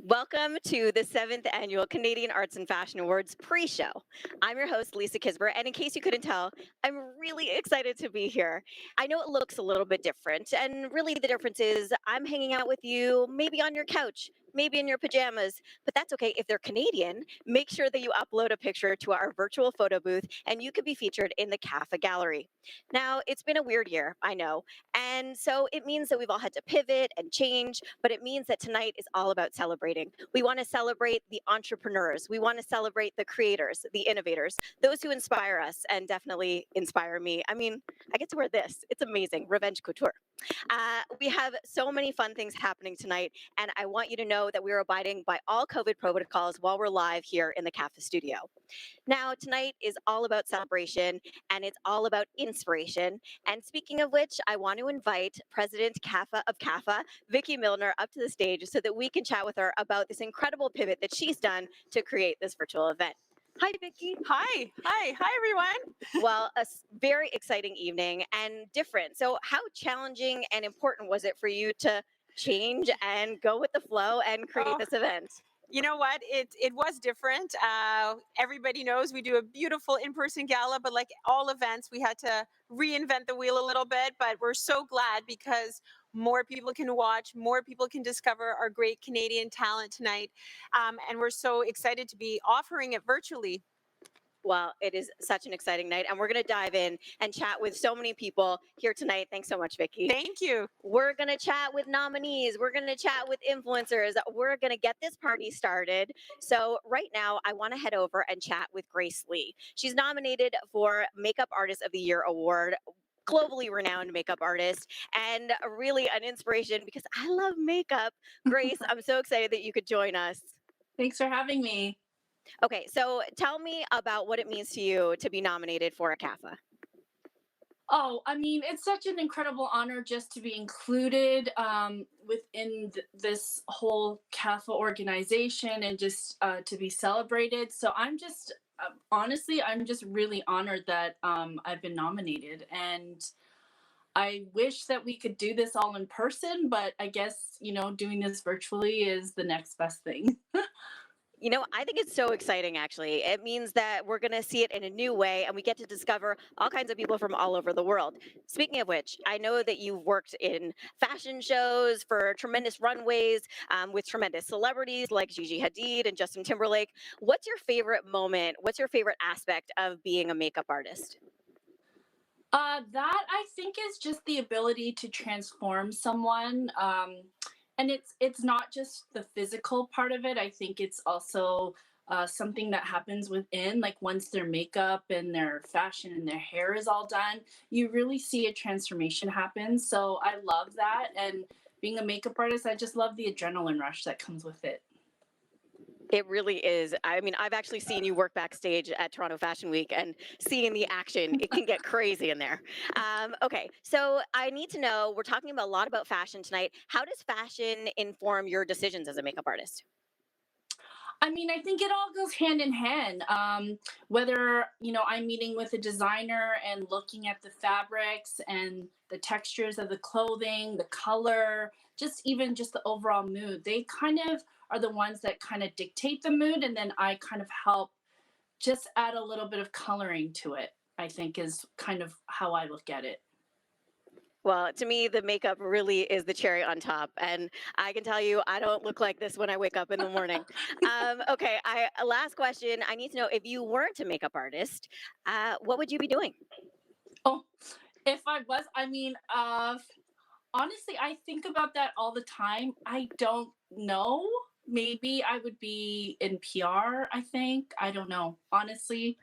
Welcome to the 7th Annual Canadian Arts and Fashion Awards pre-show. I'm your host, Lisa Kisber, and in case you couldn't tell, I'm really excited to be here. I know it looks a little bit different, and really the difference is I'm hanging out with you, maybe on your couch, maybe in your pajamas, but that's okay. If they're Canadian, make sure that you upload a picture to our virtual photo booth, and you could be featured in the CAFA gallery. Now, it's been a weird year, I know, and so it means that we've all had to pivot and change, but it means that tonight is all about celebrating. We want to celebrate the entrepreneurs. We want to celebrate the creators, the innovators, those who inspire us and definitely inspire me. I mean, I get to wear this. It's amazing. Revenge couture. We have so many fun things happening tonight, and I want you to know that we're abiding by all COVID protocols while we're live here in the CAFA studio. Now, tonight is all about celebration and it's all about inspiration. And speaking of which, I want to invite President CAFA of CAFA, Vicki Milner, up to the stage so that we can chat with her about this incredible pivot that she's done to create this virtual event. Hi, Vicki. Hi, everyone. Well, very exciting evening and different. So how challenging and important was it for you to change and go with the flow and create this event? You know what? It was different. Everybody knows we do a beautiful in-person gala, but like all events, we had to reinvent the wheel a little bit. But we're so glad because more people can watch, more people can discover our great Canadian talent tonight, and we're so excited to be offering it virtually. Well, it is such an exciting night, and we're going to dive in and chat with so many people here tonight. Thanks so much, Vicki. Thank you. We're going to chat with nominees. We're going to chat with influencers. We're going to get this party started. So right now, I want to head over and chat with Grace Lee. She's nominated for Makeup Artist of the Year award, globally renowned makeup artist, and really an inspiration because I love makeup. Grace, I'm so excited that you could join us. Thanks for having me. Okay, so tell me about what it means to you to be nominated for a CAFA. Oh, I mean, it's such an incredible honor just to be included within this whole CAFA organization and just to be celebrated. So I'm just, honestly, I'm just really honored that I've been nominated. And I wish that we could do this all in person, but I guess, doing this virtually is the next best thing. You know, I think it's so exciting, actually. It means that we're going to see it in a new way, and we get to discover all kinds of people from all over the world. Speaking of which, I know that you've worked in fashion shows for tremendous runways with tremendous celebrities like Gigi Hadid and Justin Timberlake. What's your favorite moment? What's your favorite aspect of being a makeup artist? That I think is just the ability to transform someone. And it's not just the physical part of it. I think it's also something that happens within, like once their makeup and their fashion and their hair is all done, you really see a transformation happen. So I love that. And being a makeup artist, I just love the adrenaline rush that comes with it. It really is. I mean, I've actually seen you work backstage at Toronto Fashion Week and seeing the action, it can get crazy in there. Okay, so I need to know, we're talking about a lot about fashion tonight. How does fashion inform your decisions as a makeup artist? I mean, I think it all goes hand in hand. Whether, I'm meeting with a designer and looking at the fabrics and the textures of the clothing, the color, just even just the overall mood, they kind of are the ones that kind of dictate the mood. And then I kind of help just add a little bit of coloring to it, I think is kind of how I look at it. Well, to me, the makeup really is the cherry on top. And I can tell you, I don't look like this when I wake up in the morning. Okay, last question. I need to know, if you weren't a makeup artist, what would you be doing? Oh, if I was, honestly, I think about that all the time. I don't know. Maybe I would be in PR, I think. I don't know. Honestly,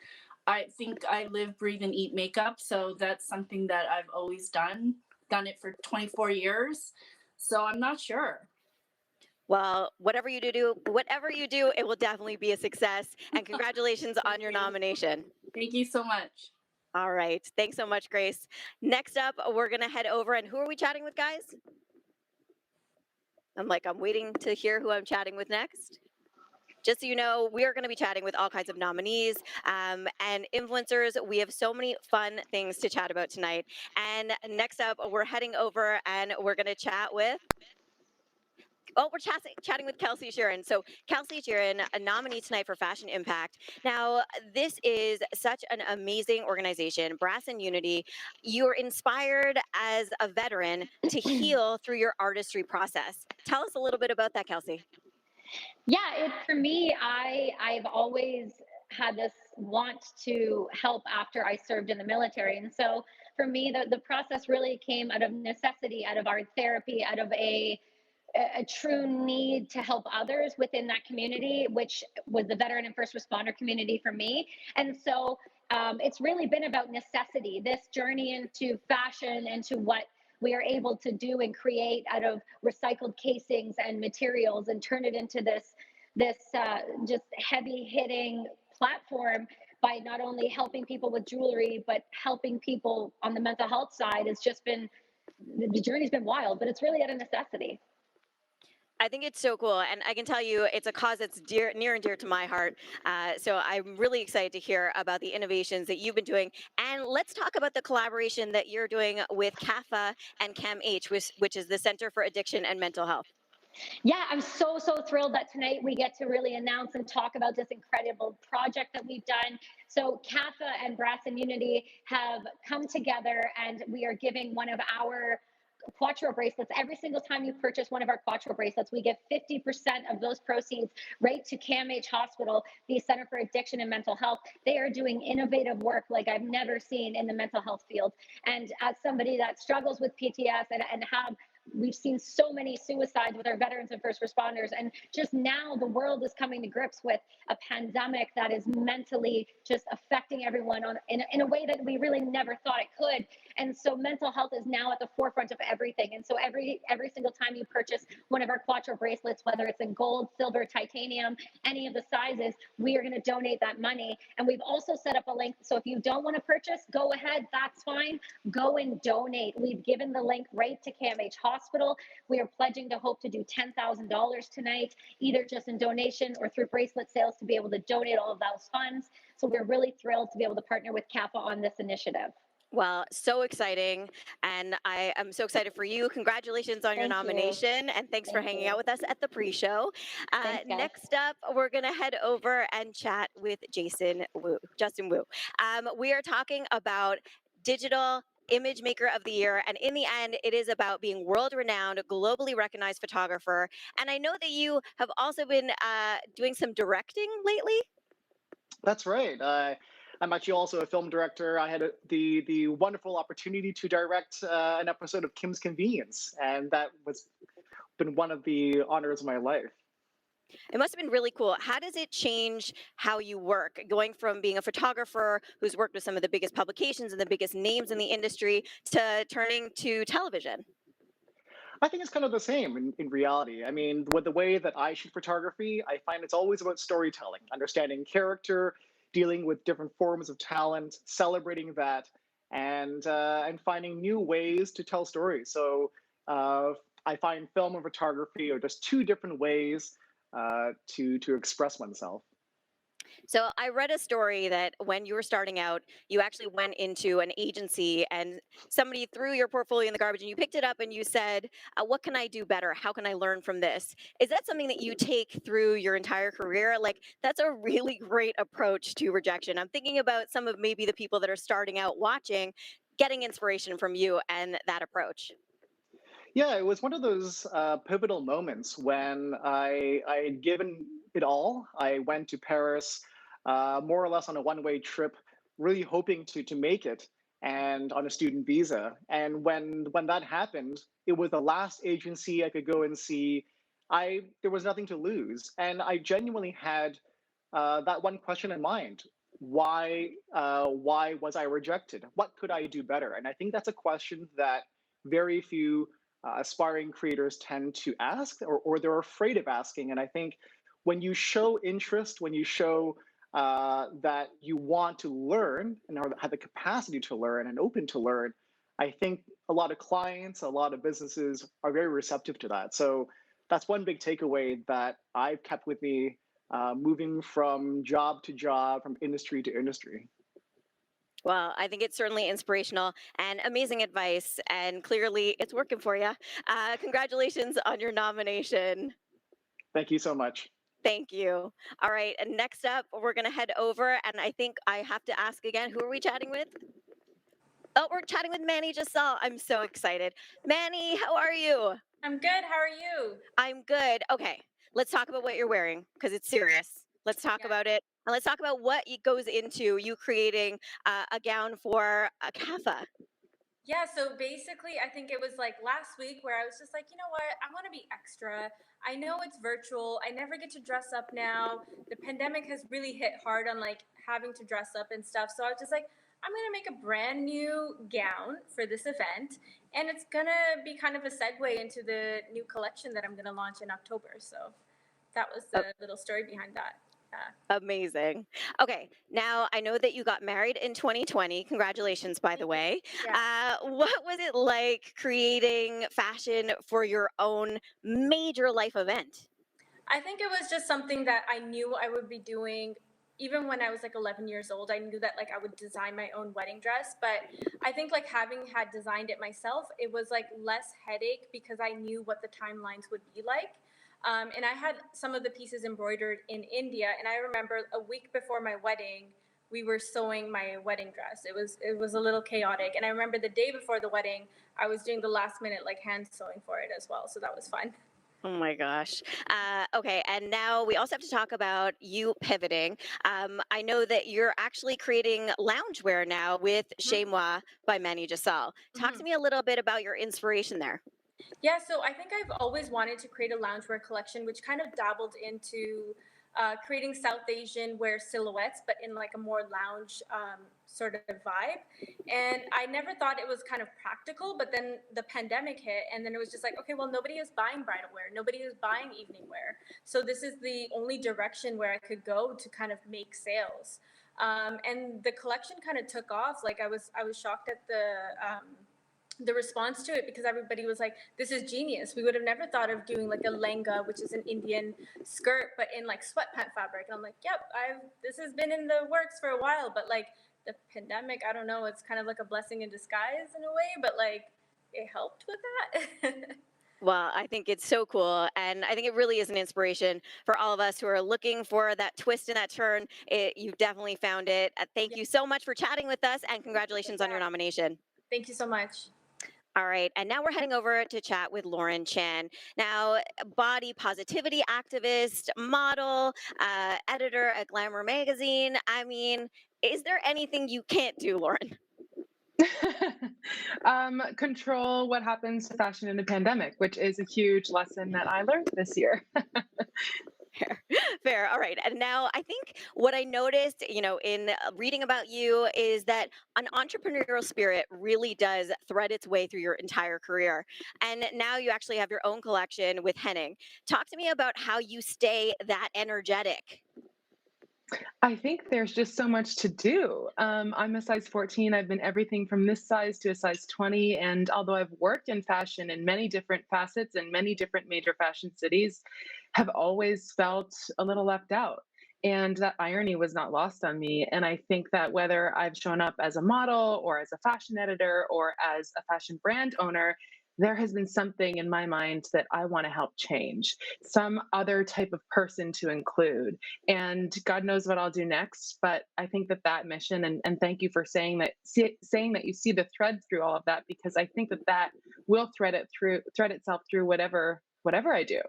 I think I live, breathe, and eat makeup. So that's something that I've always done it for 24 years. So I'm not sure. Well, whatever you do, it will definitely be a success. And congratulations on your nomination. Thank you so much. All right. Thanks so much, Grace. Next up, we're going to head over. And who are we chatting with, guys? I'm waiting to hear who I'm chatting with next. Just so you know, we are going to be chatting with all kinds of nominees and influencers. We have so many fun things to chat about tonight. And next up, we're heading over and we're going to chat with Oh, we're chatting with Kelsey Sheeran. So, Kelsey Sheeran, a nominee tonight for Fashion Impact. Now, this is such an amazing organization, Brass and Unity. You're inspired as a veteran to heal through your artistry process. Tell us a little bit about that, Kelsey. Yeah, for me, I've always had this want to help after I served in the military. And so for me, the process really came out of necessity, out of art therapy, out of a true need to help others within that community, which was the veteran and first responder community for me. And so it's really been about necessity, this journey into fashion, into what we are able to do and create out of recycled casings and materials and turn it into this just heavy hitting platform by not only helping people with jewelry but helping people on the mental health side. It's just been, the journey's been wild, but it's really out of necessity. I think it's so cool, and I can tell you it's a cause that's near and dear to my heart. So I'm really excited to hear about the innovations that you've been doing. And let's talk about the collaboration that you're doing with CAFA and CAMH, which is the Center for Addiction and Mental Health. Yeah, I'm so thrilled that tonight we get to really announce and talk about this incredible project that we've done. So CAFA and Brass and Unity have come together, and we are giving one of our Quattro bracelets. Every single time you purchase one of our Quattro bracelets, we give 50% of those proceeds right to CAMH Hospital, the Center for Addiction and Mental Health. They are doing innovative work like I've never seen in the mental health field. And as somebody that struggles with PTS and we've seen so many suicides with our veterans and first responders, and just now the world is coming to grips with a pandemic that is mentally just affecting everyone in a way that we really never thought it could. And so mental health is now at the forefront of everything. And so every single time you purchase one of our Quattro bracelets, whether it's in gold, silver, titanium, any of the sizes, we are going to donate that money. And we've also set up a link, so if you don't want to purchase, go ahead, that's fine, go and donate. We've given the link right to CAMH Hospital. We are pledging to hope to do $10,000 tonight, either just in donation or through bracelet sales, to be able to donate all of those funds. So we're really thrilled to be able to partner with CAFA on this initiative. Well, so exciting. And I am so excited for you. Congratulations on your Thank you. nomination. And thanks for Thank hanging you. out with us at the pre show. Thanks, guys. Next up, we're going to head over and chat with Justin Wu. We are talking about digital image maker of the year, and in the end it is about being world renowned, globally recognized photographer. And I know that you have also been doing some directing lately. That's right. I'm actually also a film director. I had the wonderful opportunity to direct an episode of Kim's Convenience, and that was been one of the honors of my life. It must have been really cool. How does it change how you work, going from being a photographer who's worked with some of the biggest publications and the biggest names in the industry to turning to television? I think it's kind of the same in reality. I mean, with the way that I shoot photography, I find it's always about storytelling, understanding character, dealing with different forms of talent, celebrating that, and finding new ways to tell stories. So I find film and photography are just two different ways to express oneself. So I read a story that when you were starting out, you actually went into an agency and somebody threw your portfolio in the garbage and you picked it up and you said, what can I do better? How can I learn from this? Is that something that you take through your entire career? Like, that's a really great approach to rejection. I'm thinking about some of maybe the people that are starting out watching, getting inspiration from you and that approach. Yeah, it was one of those pivotal moments when I had given it all. I went to Paris, more or less on a one-way trip, really hoping to make it, and on a student visa. And when that happened, it was the last agency I could go and see. There was nothing to lose, and I genuinely had that one question in mind: why was I rejected? What could I do better? And I think that's a question that very few aspiring creators tend to ask, or they're afraid of asking. And I think when you show interest, when you show that you want to learn and have the capacity to learn and open to learn, I think a lot of clients, a lot of businesses are very receptive to that. So that's one big takeaway that I've kept with me moving from job to job, from industry to industry. Well, I think it's certainly inspirational and amazing advice, and clearly it's working for you. Congratulations on your nomination. Thank you so much. Thank you. All right, and next up, we're going to head over, and I think I have to ask again, who are we chatting with? Oh, we're chatting with Manny Giselle. I'm so excited. Manny, how are you? I'm good. How are you? I'm good. Okay, let's talk about what you're wearing because it's serious. Let's talk Yeah. about it. And let's talk about what goes into you creating a gown for a CAFA. Yeah, so basically, I think it was like last week where I was just like, you know what? I want to be extra. I know it's virtual. I never get to dress up now. The pandemic has really hit hard on like having to dress up and stuff. So I was just like, I'm going to make a brand new gown for this event. And it's going to be kind of a segue into the new collection that I'm going to launch in October. So that was the little story behind that. Amazing. Okay, now I know that you got married in 2020. Congratulations, by the way. Yeah. What was it like creating fashion for your own major life event? I think it was just something that I knew I would be doing even when I was like 11 years old. I knew that like I would design my own wedding dress, but I think like having had designed it myself, it was like less headache because I knew what the timelines would be like. And I had some of the pieces embroidered in India, and I remember a week before my wedding, we were sewing my wedding dress. It was a little chaotic, and I remember the day before the wedding, I was doing the last minute like hand sewing for it as well. So that was fun. Oh my gosh. Okay, and now we also have to talk about you pivoting. I know that you're actually creating loungewear now with Chez Moi by Manny Giselle. Talk to Mhm. me a little bit about your inspiration there. Yeah, so I think I've always wanted to create a loungewear collection, which kind of dabbled into creating South Asian wear silhouettes, but in like a more lounge sort of vibe. And I never thought it was kind of practical, but then the pandemic hit, and then it was just like, okay, well, nobody is buying bridal wear, nobody is buying evening wear. So this is the only direction where I could go to kind of make sales. And the collection kind of took off. Like I was shocked at the response to it because everybody was like, this is genius. We would have never thought of doing like a lenga, which is an Indian skirt, but in like sweatpant fabric. And I'm like, yep, this has been in the works for a while, but like the pandemic, I don't know, it's kind of like a blessing in disguise in a way, but like it helped with that. Well, I think it's so cool. And I think it really is an inspiration for all of us who are looking for that twist and that turn. You've definitely found it. Thank Yeah. you so much for chatting with us and congratulations on your Yeah. nomination. Thank you so much. All right, and now we're heading over to chat with Lauren Chan. Now, body positivity activist, model, editor at Glamour magazine. I mean, is there anything you can't do, Lauren? Control what happens to fashion in a pandemic, which is a huge lesson that I learned this year. Fair. Fair. All right. And now I think what I noticed, in reading about you is that an entrepreneurial spirit really does thread its way through your entire career. And now you actually have your own collection with Henning. Talk to me about how you stay that energetic. I think there's just so much to do. I'm a size 14. I've been everything from this size to a size 20. And although I've worked in fashion in many different facets and many different major fashion cities, have always felt a little left out. And that irony was not lost on me. And I think that whether I've shown up as a model or as a fashion editor or as a fashion brand owner, there has been something in my mind that I want to help change, some other type of person to include. And God knows what I'll do next. But I think that that mission, and thank you for saying that, saying that you see the thread through all of that, because I think that that will thread itself through whatever I do.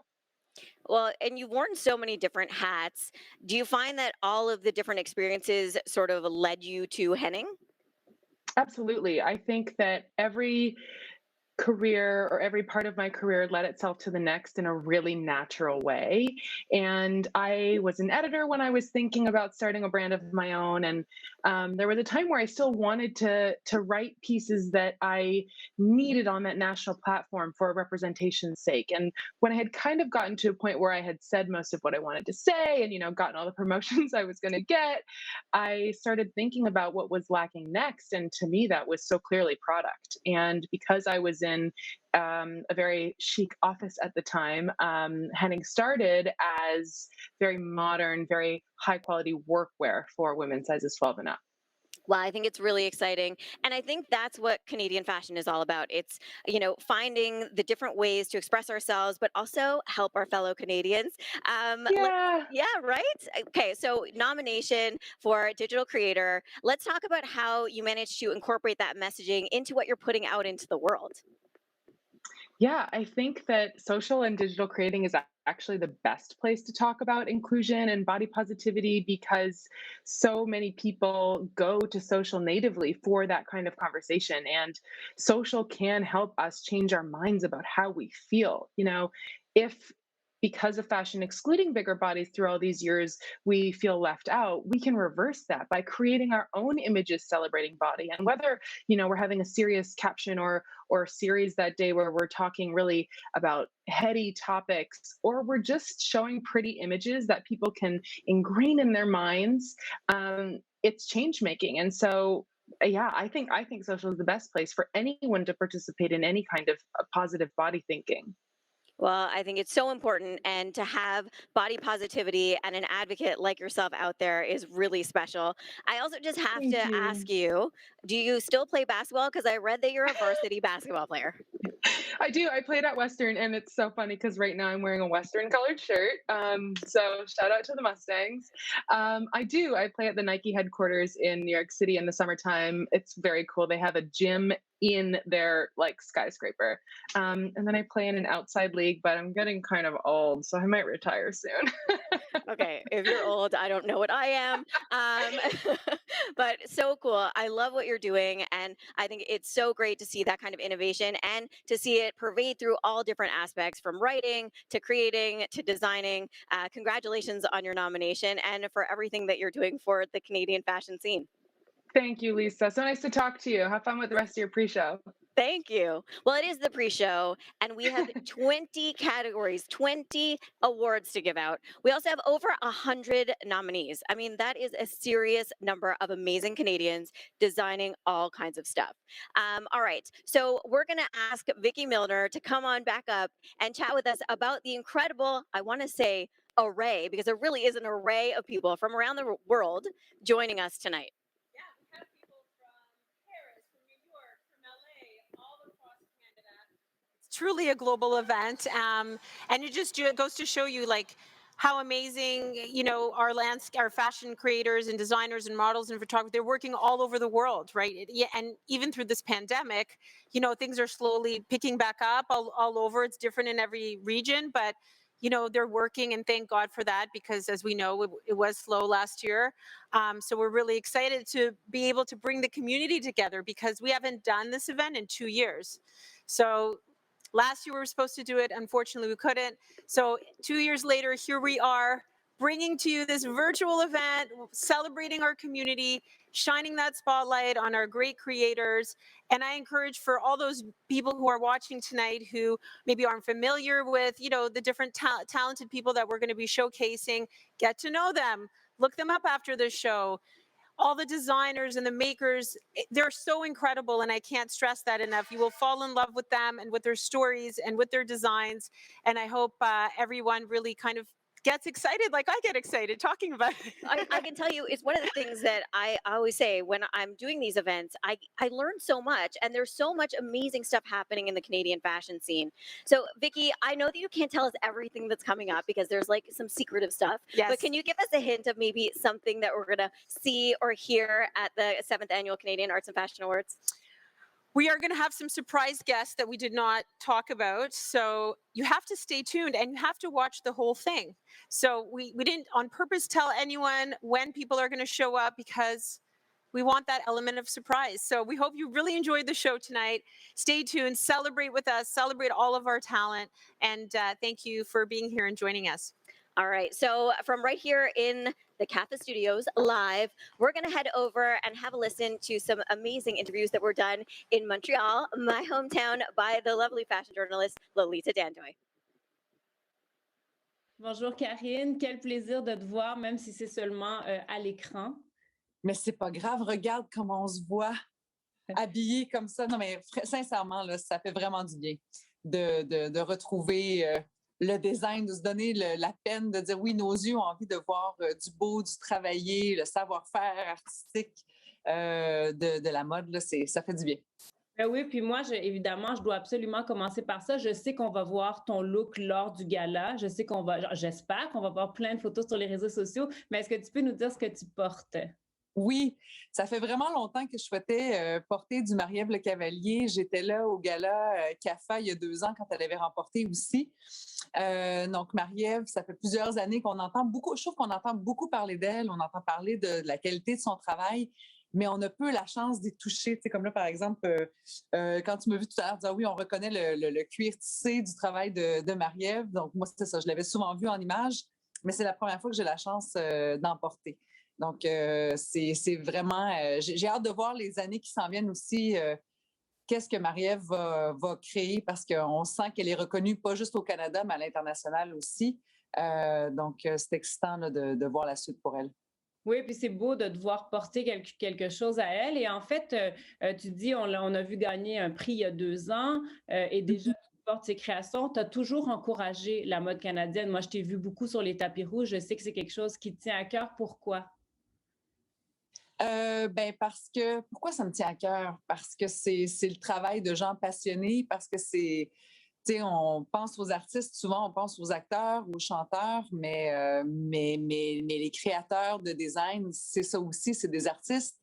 Well, and you've worn so many different hats. Do you find that all of the different experiences sort of led you to Henning? Absolutely. I think that every career or every part of my career led itself to the next in a really natural way. And I was an editor when I was thinking about starting a brand of my own. And there was a time where I still wanted to write pieces that I needed on that national platform for representation's sake. And when I had kind of gotten to a point where I had said most of what I wanted to say and gotten all the promotions I was going to get, I started thinking about what was lacking next. And to me, that was so clearly product. And because I was in a very chic office at the time, Henning started as very modern, very high quality workwear for women sizes 12 and up. Well, I think it's really exciting. And I think that's what Canadian fashion is all about. It's, finding the different ways to express ourselves, but also help our fellow Canadians. Yeah. Yeah, right? Okay, so nomination for digital creator. Let's talk about how you managed to incorporate that messaging into what you're putting out into the world. Yeah, I think that social and digital creating is actually the best place to talk about inclusion and body positivity because so many people go to social natively for that kind of conversation. And social can help us change our minds about how we feel. If because of fashion excluding bigger bodies through all these years, we feel left out, we can reverse that by creating our own images celebrating body. And whether, we're having a serious caption or series that day where we're talking really about heady topics, or we're just showing pretty images that people can ingrain in their minds. It's change making, and so yeah, I think social is the best place for anyone to participate in any kind of positive body thinking. Well, I think it's so important, and to have body positivity and an advocate like yourself out there is really special. I also just have Thank to you. ask you, do you still play basketball? Because I read that you're a varsity basketball player. I do. I played at Western, and it's so funny because right now I'm wearing a Western colored shirt. So shout out to the Mustangs. I do. I play at the Nike headquarters in New York City in the summertime. It's very cool. They have a gym in their like skyscraper, and then I play in an outside league. But I'm getting kind of old, so I might retire soon. Okay, if you're old, I don't know what I am. But so cool. I love what you're doing. And I think it's so great to see that kind of innovation and to see it pervade through all different aspects from writing to creating to designing. Congratulations on your nomination and for everything that you're doing for the Canadian fashion scene. Thank you, Lisa. So nice to talk to you. Have fun with the rest of your pre-show. Thank you. Well, it is the pre show, and we have 20 categories, 20 awards to give out. We also have over 100 nominees. I mean, that is a serious number of amazing Canadians designing all kinds of stuff. All right. So, we're going to ask Vicky Milner to come on back up and chat with us about the incredible, I want to say, array, because there really is an array of people from around the world joining us tonight. Yeah, we have people from Paris, from New York, from LA, all across Canada. It's truly a global event, and it just goes to show you like how amazing our fashion creators and designers and models and photographers, they're working all over the world, right? Yeah, and even through this pandemic, things are slowly picking back up all over. It's different in every region, but they're working, and thank God for that, because as we know, it was slow last year. So we're really excited to be able to bring the community together because we haven't done this event in 2 years. So last year we were supposed to do it. Unfortunately, we couldn't. So 2 years later, here we are bringing to you this virtual event, celebrating our community, shining that spotlight on our great creators. And I encourage for all those people who are watching tonight who maybe aren't familiar with, the different talented people that we're going to be showcasing, get to know them, look them up after the show. All the designers and the makers, they're so incredible, and I can't stress that enough. You will fall in love with them and with their stories and with their designs, and I hope everyone really kind of gets excited like I get excited talking about it. I can tell you, it's one of the things that I always say when I'm doing these events. I learn so much, and there's so much amazing stuff happening in the Canadian fashion scene. So, Vicky, I know that you can't tell us everything that's coming up because there's like some secretive stuff. Yes. But can you give us a hint of maybe something that we're gonna see or hear at the 7th Annual Canadian Arts and Fashion Awards? We are going to have some surprise guests that we did not talk about. So you have to stay tuned and you have to watch the whole thing. So we didn't on purpose tell anyone when people are going to show up because we want that element of surprise. So we hope you really enjoyed the show tonight. Stay tuned, celebrate with us, celebrate all of our talent. And thank you for being here and joining us. All right. So from right here in the CAFA studios live, we're going to head over and have a listen to some amazing interviews that were done in Montreal, my hometown, by the lovely fashion journalist Lolita Dandoy. Bonjour Karine, quel plaisir de te voir, même si c'est seulement à l'écran. Mais c'est pas grave, regarde comment on se voit habillés comme ça. Non, mais sincèrement, là, ça fait vraiment du bien de retrouver le design, de se donner la peine de dire oui, nos yeux ont envie de voir du beau, du travaillé, le savoir-faire artistique. de la mode, là, ça fait du bien. Ben oui, puis moi, évidemment, je dois absolument commencer par ça. Je sais qu'on va voir ton look lors du gala. J'espère qu'on va voir plein de photos sur les réseaux sociaux. Mais est-ce que tu peux nous dire ce que tu portes? Oui, ça fait vraiment longtemps que je souhaitais porter du Marie-Ève Le Cavalier. J'étais là au gala CAFA il y a 2 ans quand elle avait remporté aussi. Donc, Marie-Ève, ça fait plusieurs années qu'on entend beaucoup, je trouve qu'on entend beaucoup parler d'elle, on entend parler de la qualité de son travail, mais on a peu la chance d'y toucher. Tu sais, comme là, par exemple, quand tu m'as vu tout à l'heure dire oui, on reconnaît le cuir tissé du travail de Marie-Ève. Donc, moi, c'est ça, je l'avais souvent vu en image, mais c'est la première fois que j'ai la chance d'en porter. Donc, c'est vraiment... j'ai hâte de voir les années qui s'en viennent aussi. Qu'est-ce que Marie-Ève va créer? Parce qu'on sent qu'elle est reconnue pas juste au Canada, mais à l'international aussi. Donc, c'est excitant là, de voir la suite pour elle. Oui, puis c'est beau de devoir porter quelque chose à elle. Et en fait, tu dis, on a vu gagner un prix il y a 2 ans et déjà, tu portes ses créations. Tu as toujours encouragé la mode canadienne. Moi, je t'ai vu beaucoup sur les tapis rouges. Je sais que c'est quelque chose qui te tient à cœur. Pourquoi? Ben parce que, pourquoi ça me tient à cœur? Parce que c'est le travail de gens passionnés, parce que c'est, tu sais, on pense aux artistes, souvent on pense aux acteurs, aux chanteurs, mais les créateurs de design, c'est ça aussi, c'est des artistes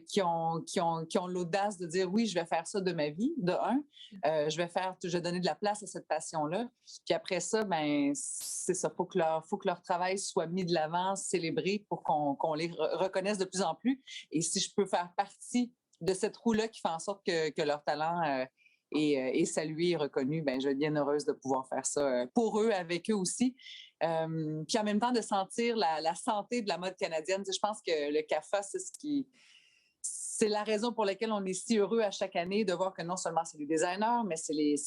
qui ont l'audace de dire oui, je vais faire ça de ma vie, de un. Je vais donner de la place à cette passion-là. Puis après ça, ben c'est ça, faut que leur travail soit mis de l'avant, célébré pour qu'on les reconnaisse de plus en plus. Et si je peux faire partie de cette roue-là qui fait en sorte que leur talent est salué et reconnu, ben je vais être bien heureuse de pouvoir faire ça pour eux, avec eux aussi. Puis en même temps, de sentir la santé de la mode canadienne. Tu sais, je pense que le CAFA, c'est la raison pour laquelle on est si heureux à chaque année de voir que non seulement c'est les designers, mais c'est les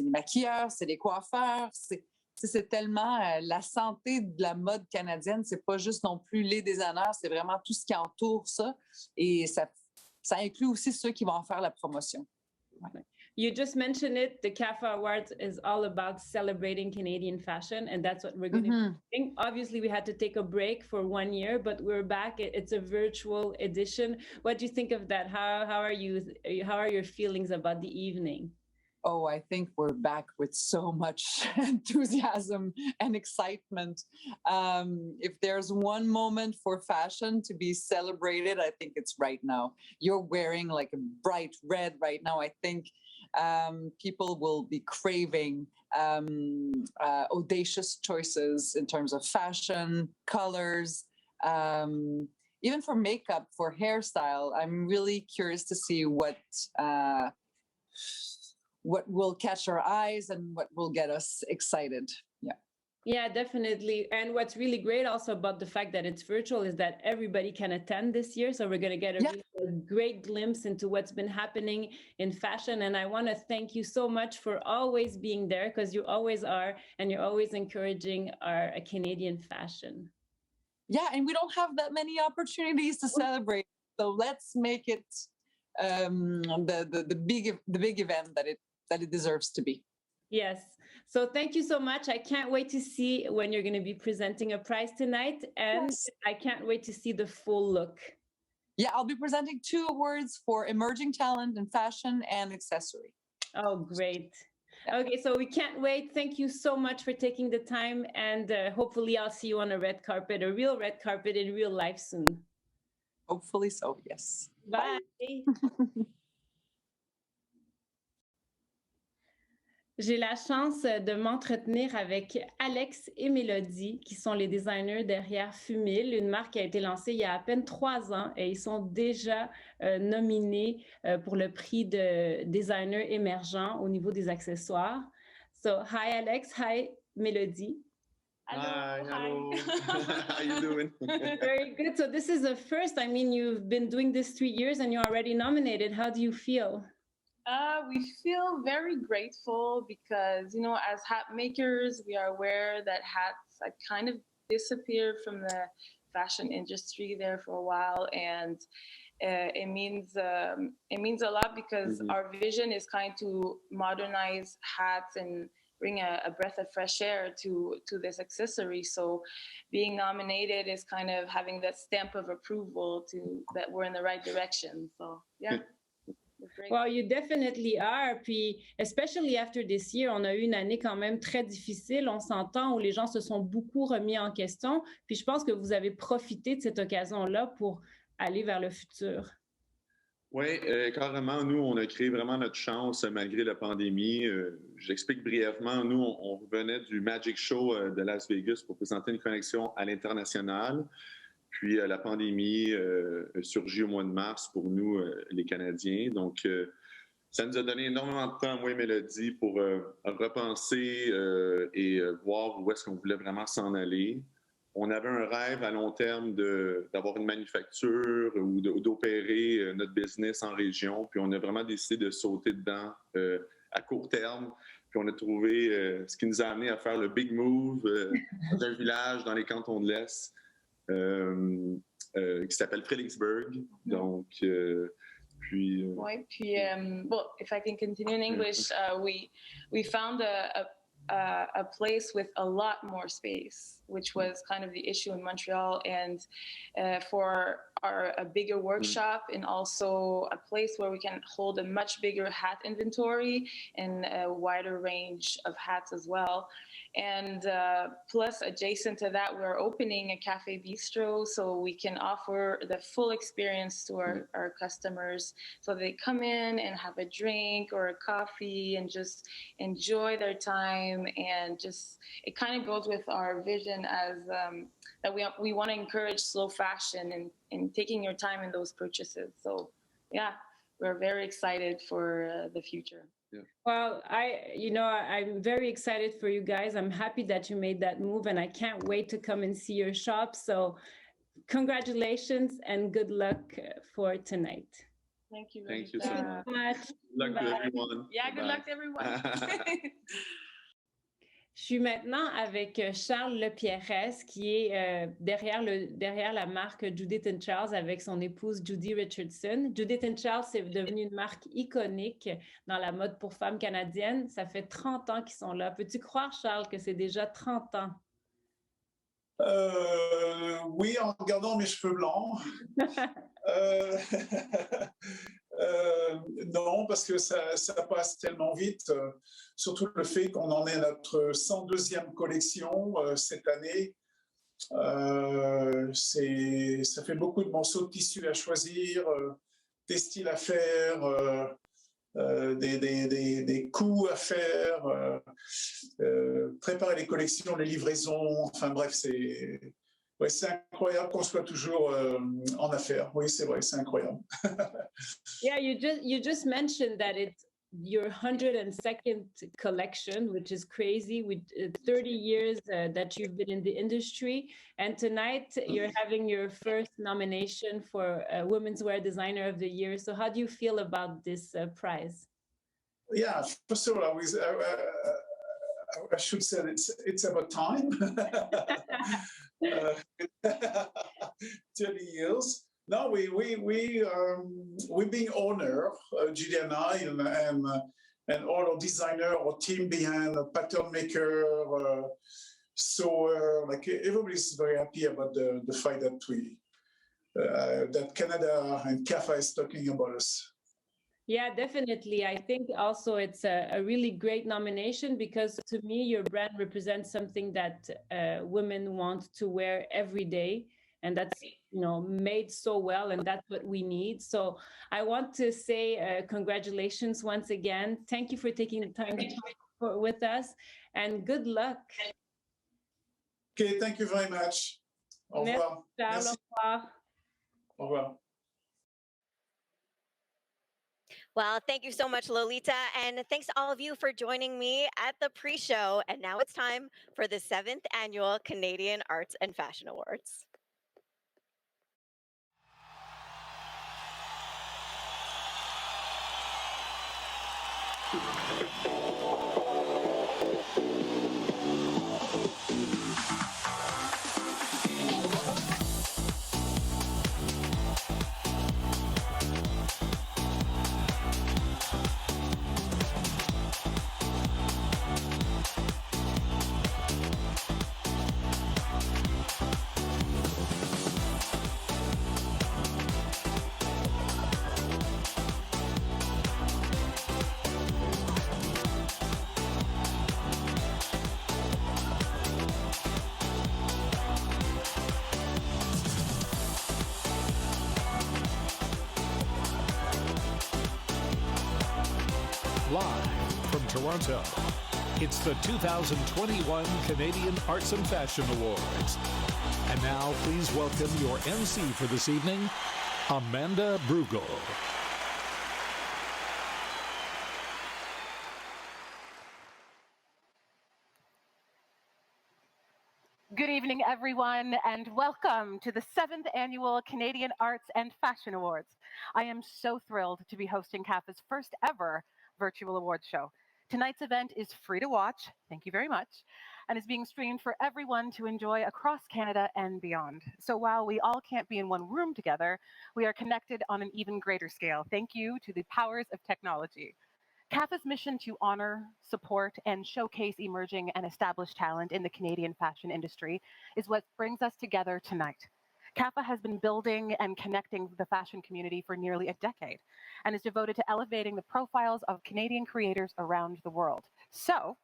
maquilleurs, c'est les coiffeurs. C'est tellement la santé de la mode canadienne. C'est pas juste non plus les designers, c'est vraiment tout ce qui entoure ça. Et ça inclut aussi ceux qui vont en faire la promotion. Ouais. You just mentioned it. The CAFA Awards is all about celebrating Canadian fashion, and that's what we're going to be doing. Obviously, we had to take a break for 1 year, but we're back. It's a virtual edition. What do you think of that? How are your feelings about the evening? Oh, I think we're back with so much enthusiasm and excitement. If there's one moment for fashion to be celebrated, I think it's right now. You're wearing like a bright red right now. I think people will be craving audacious choices in terms of fashion, colors, even for makeup, for hairstyle. I'm really curious to see what will catch our eyes and what will get us excited. Yeah. Yeah, definitely. And what's really great also about the fact that it's virtual is that everybody can attend this year. So we're going to get a really great glimpse into what's been happening in fashion. And I want to thank you so much for always being there, because you always are, and you're always encouraging our Canadian fashion. Yeah, and we don't have that many opportunities to celebrate. So let's make it the big event that it deserves to be. Yes. So thank you so much. I can't wait to see when you're going to be presenting a prize tonight. And I can't wait to see the full look. Yeah, I'll be presenting 2 awards for emerging talent in fashion and accessory. Oh, great. Yeah. Okay, so we can't wait. Thank you so much for taking the time. And hopefully I'll see you on a red carpet, a real red carpet in real life soon. Hopefully so, yes. Bye. J'ai la chance de m'entretenir avec Alex et Mélodie, qui sont les designers derrière Fumil, une marque qui a été lancée il y a à peine 3 ans, et ils sont déjà nominés pour le prix de designer émergent au niveau des accessoires. So, hi Alex, hi Mélodie. Hello. Hi. How you doing? Very good. So this is the first, I mean, you've been doing this 3 years and you're already nominated. How do you feel? We feel very grateful because, you know, as hat makers, we are aware that hats have kind of disappeared from the fashion industry there for a while, and it means a lot because our vision is kind to modernize hats and bring a breath of fresh air to this accessory. So being nominated is kind of having that stamp of approval that we're in the right direction. So yeah. Well, you definitely are. Puis, especially after this year, on a eu une année quand même très difficile, on s'entend, où les gens se sont beaucoup remis en question. Puis, je pense que vous avez profité de cette occasion-là pour aller vers le futur. Oui, carrément, nous, on a créé vraiment notre chance malgré la pandémie. J'explique brièvement, nous, on revenait du Magic Show de Las Vegas pour présenter une connexion à l'international. Puis la pandémie a surgi au mois de mars pour nous, les Canadiens. Donc, ça nous a donné énormément de temps, moi et Mélodie, pour repenser et voir où est-ce qu'on voulait vraiment s'en aller. On avait un rêve à long terme d'avoir une manufacture ou d'opérer notre business en région. Puis on a vraiment décidé de sauter dedans à court terme. Puis on a trouvé ce qui nous a amené à faire le big move dans un village dans les cantons de l'Est qui s'appelle Fredericksburg. Donc, puis... Oui, puis, well, if I can continue in English, we found a place with a lot more space, which was kind of the issue in Montreal, and for a bigger workshop, and also a place where we can hold a much bigger hat inventory and a wider range of hats as well. And plus, adjacent to that, we're opening a cafe bistro, so we can offer the full experience to our customers. So they come in and have a drink or a coffee and just enjoy their time. And just, it kind of goes with our vision as that we want to encourage slow fashion and taking your time in those purchases. So yeah, we're very excited for the future. Yeah. Well, I'm very excited for you guys. I'm happy that you made that move, and I can't wait to come and see your shop. So congratulations and good luck for tonight. Thank you. Thank you so much. Good luck to everyone. Yeah, good luck to everyone. Je suis maintenant avec Charles Lepierres, qui est derrière la marque Judith & Charles avec son épouse Judy Richardson. Judith & Charles, c'est devenu une marque iconique dans la mode pour femmes canadiennes. Ça fait 30 ans qu'ils sont là. Peux-tu croire, Charles, que c'est déjà 30 ans? Oui, en regardant mes cheveux blancs. Non, parce que ça passe tellement vite, surtout le fait qu'on en est à notre 102e collection cette année. Ça fait beaucoup de morceaux de tissu à choisir, des styles à faire, des coûts à faire, préparer les collections, les livraisons, enfin bref, c'est incroyable qu'on soit toujours en affaires. Oui, c'est vrai, c'est incroyable. Yeah, you just mentioned that it's your 102nd collection, which is crazy, with 30 years that you've been in the industry. And tonight you're having your first nomination for Womenswear Designer of the Year. So how do you feel about this prize? Yeah, first of all, I should say it's about time. 30 years. No, we're being honored, Judy and I, and all our designer, our team behind, pattern maker, sewer, like everybody's very happy about the fact that that Canada and CAFA is talking about us. Yeah, definitely. I think also it's a really great nomination because to me, your brand represents something that women want to wear every day. And that's, made so well, and that's what we need. So I want to say congratulations once again. Thank you for taking the time to talk with us, and good luck. Okay, thank you very much. Au revoir. Merci. Au revoir. Au revoir. Well, thank you so much, Lolita. And thanks to all of you for joining me at the pre-show. And now it's time for the 7th Annual Canadian Arts and Fashion Awards. live from Toronto. It's the 2021 Canadian Arts and Fashion Awards. And now, please welcome your MC for this evening, Amanda Brugel. Good evening, everyone, and welcome to the 7th Annual Canadian Arts and Fashion Awards. I am so thrilled to be hosting CAFA's first ever virtual awards show. Tonight's event is free to watch, thank you very much, and is being streamed for everyone to enjoy across Canada and beyond. So while we all can't be in one room together, we are connected on an even greater scale. Thank you to the powers of technology. CAFA's mission to honor, support, and showcase emerging and established talent in the Canadian fashion industry is what brings us together tonight. CAFA has been building and connecting the fashion community for nearly a decade and is devoted to elevating the profiles of Canadian creators around the world. So,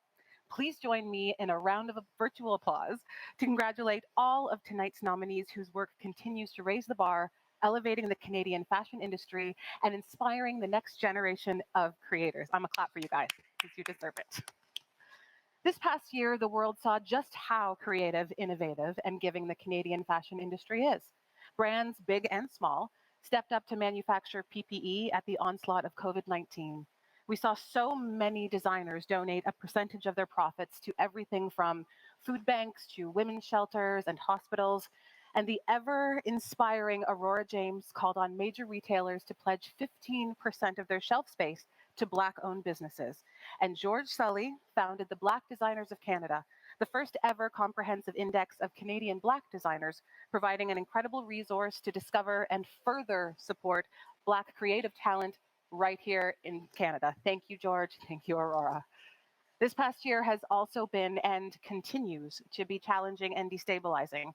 please join me in a round of virtual applause to congratulate all of tonight's nominees whose work continues to raise the bar, elevating the Canadian fashion industry and inspiring the next generation of creators. I'm a clap for you guys, because you deserve it. This past year, the world saw just how creative, innovative, and giving the Canadian fashion industry is. Brands, big and small, stepped up to manufacture PPE at the onslaught of COVID-19. We saw so many designers donate a percentage of their profits to everything from food banks to women's shelters and hospitals. And the ever-inspiring Aurora James called on major retailers to pledge 15% of their shelf space to Black-owned businesses. And George Sully founded the Black Designers of Canada, the first ever comprehensive index of Canadian Black designers, providing an incredible resource to discover and further support Black creative talent right here in Canada. Thank you, George. Thank you, Aurora. This past year has also been and continues to be challenging and destabilizing,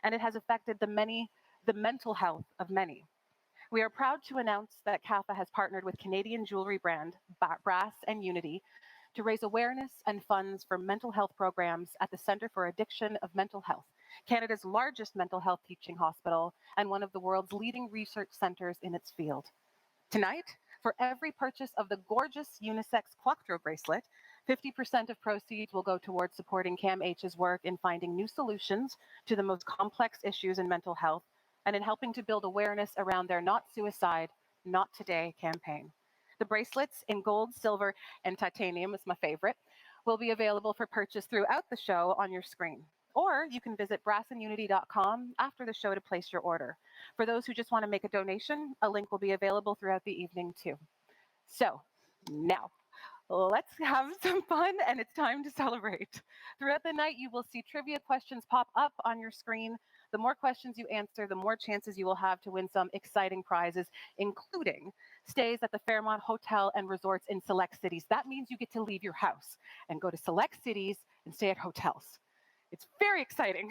and it has affected the mental health of many. We are proud to announce that CAFA has partnered with Canadian jewelry brand Brass and Unity to raise awareness and funds for mental health programs at the Centre for Addiction of Mental Health, Canada's largest mental health teaching hospital and one of the world's leading research centres in its field. Tonight, for every purchase of the gorgeous unisex Quattro bracelet, 50% of proceeds will go towards supporting CAMH's work in finding new solutions to the most complex issues in mental health and in helping to build awareness around their Not Suicide, Not Today campaign. The bracelets in gold, silver, and titanium, is my favorite, will be available for purchase throughout the show on your screen. Or you can visit brassandunity.com after the show to place your order. For those who just want to make a donation, a link will be available throughout the evening too. So now, let's have some fun, and it's time to celebrate. Throughout the night, you will see trivia questions pop up on your screen. The more questions you answer, the more chances you will have to win some exciting prizes, including stays at the Fairmont Hotel and Resorts in select cities. That means you get to leave your house and go to select cities and stay at hotels. It's very exciting.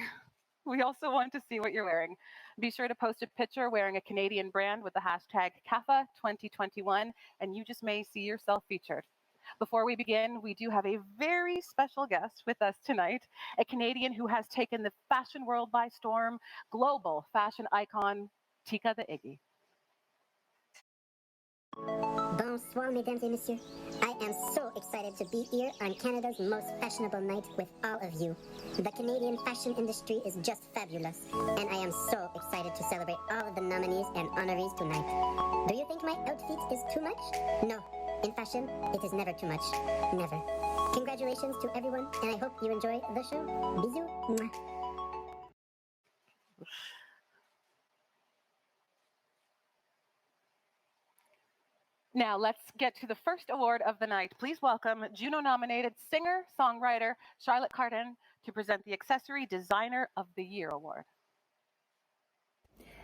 We also want to see what you're wearing. Be sure to post a picture wearing a Canadian brand with the hashtag CAFA 2021, and you just may see yourself featured. Before we begin, we do have a very special guest with us tonight, a Canadian who has taken the fashion world by storm, global fashion icon, Tika the Iggy. Bonsoir, mesdames et messieurs. I am so excited to be here on Canada's most fashionable night with all of you. The Canadian fashion industry is just fabulous, and I am so excited to celebrate all of the nominees and honorees tonight. Do you think my outfit is too much? No. In fashion, it is never too much. Never. Congratulations to everyone, and I hope you enjoy the show. Bisous. Mwah. Now let's get to the first award of the night. Please welcome Juno-nominated singer-songwriter Charlotte Cardin to present the Accessory Designer of the Year Award.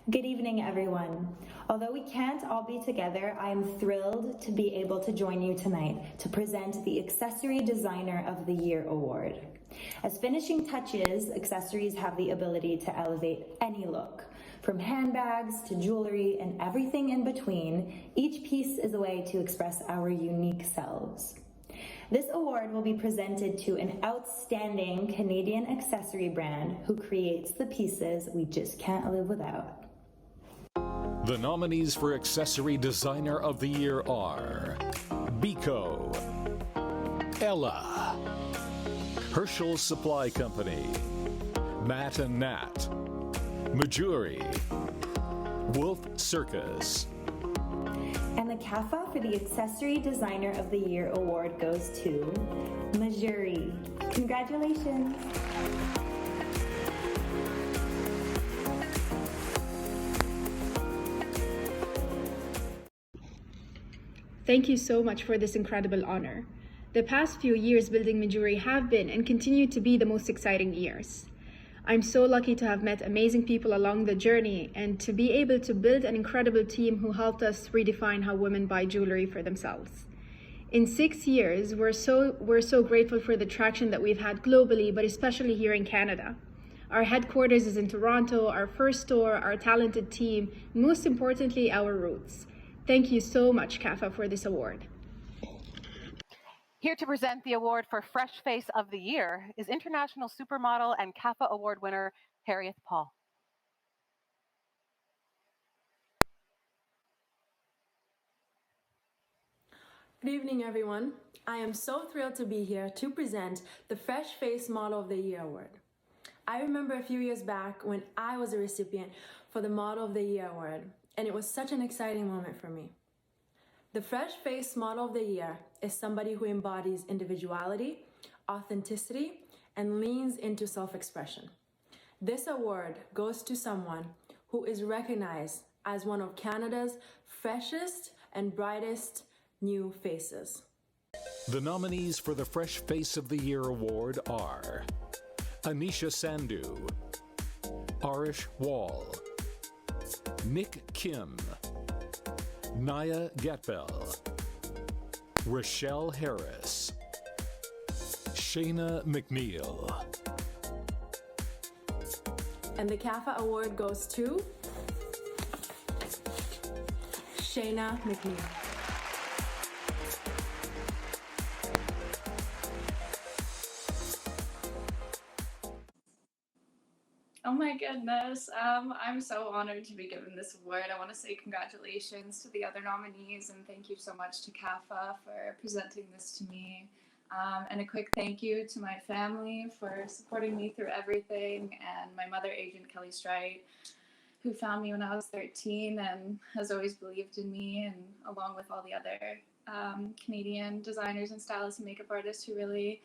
Good evening, everyone. Although we can't all be together, I am thrilled to be able to join you tonight to present the Accessory Designer of the Year Award. As finishing touches, accessories have the ability to elevate any look. From handbags to jewelry and everything in between, each piece is a way to express our unique selves. This award will be presented to an outstanding Canadian accessory brand who creates the pieces we just can't live without. The nominees for Accessory Designer of the Year are Biko, Ella, Herschel Supply Company, Matt and Nat, Majuri, Wolf Circus. And the CAFA for the Accessory Designer of the Year award goes to Majuri. Congratulations. Thank you so much for this incredible honor. The past few years building Majuri have been and continue to be the most exciting years. I'm so lucky to have met amazing people along the journey and to be able to build an incredible team who helped us redefine how women buy jewelry for themselves. In 6 years, we're so grateful for the traction that we've had globally, but especially here in Canada. Our headquarters is in Toronto, our first store, our talented team, and most importantly, our roots. Thank you so much, CAFA, for this award. Here to present the award for Fresh Face of the Year is international supermodel and CAFA Award winner Harriet Paul. Good evening, everyone. I am so thrilled to be here to present the Fresh Face Model of the Year award. I remember a few years back when I was a recipient for the Model of the Year award, and it was such an exciting moment for me. The Fresh Face Model of the Year is somebody who embodies individuality, authenticity, and leans into self-expression. This award goes to someone who is recognized as one of Canada's freshest and brightest new faces. The nominees for the Fresh Face of the Year award are Anisha Sandhu, Arish Wall, Nick Kim, Naya Getbell, Rochelle Harris, Shayna McNeil. And the CAFA award goes to Shayna McNeil. Oh my goodness. I'm so honored to be given this award. I want to say congratulations to the other nominees and thank you so much to CAFA for presenting this to me. And a quick thank you to my family for supporting me through everything, and my mother, Agent Kelly Strite, who found me when I was 13 and has always believed in me, and along with all the other Canadian designers and stylists and makeup artists who really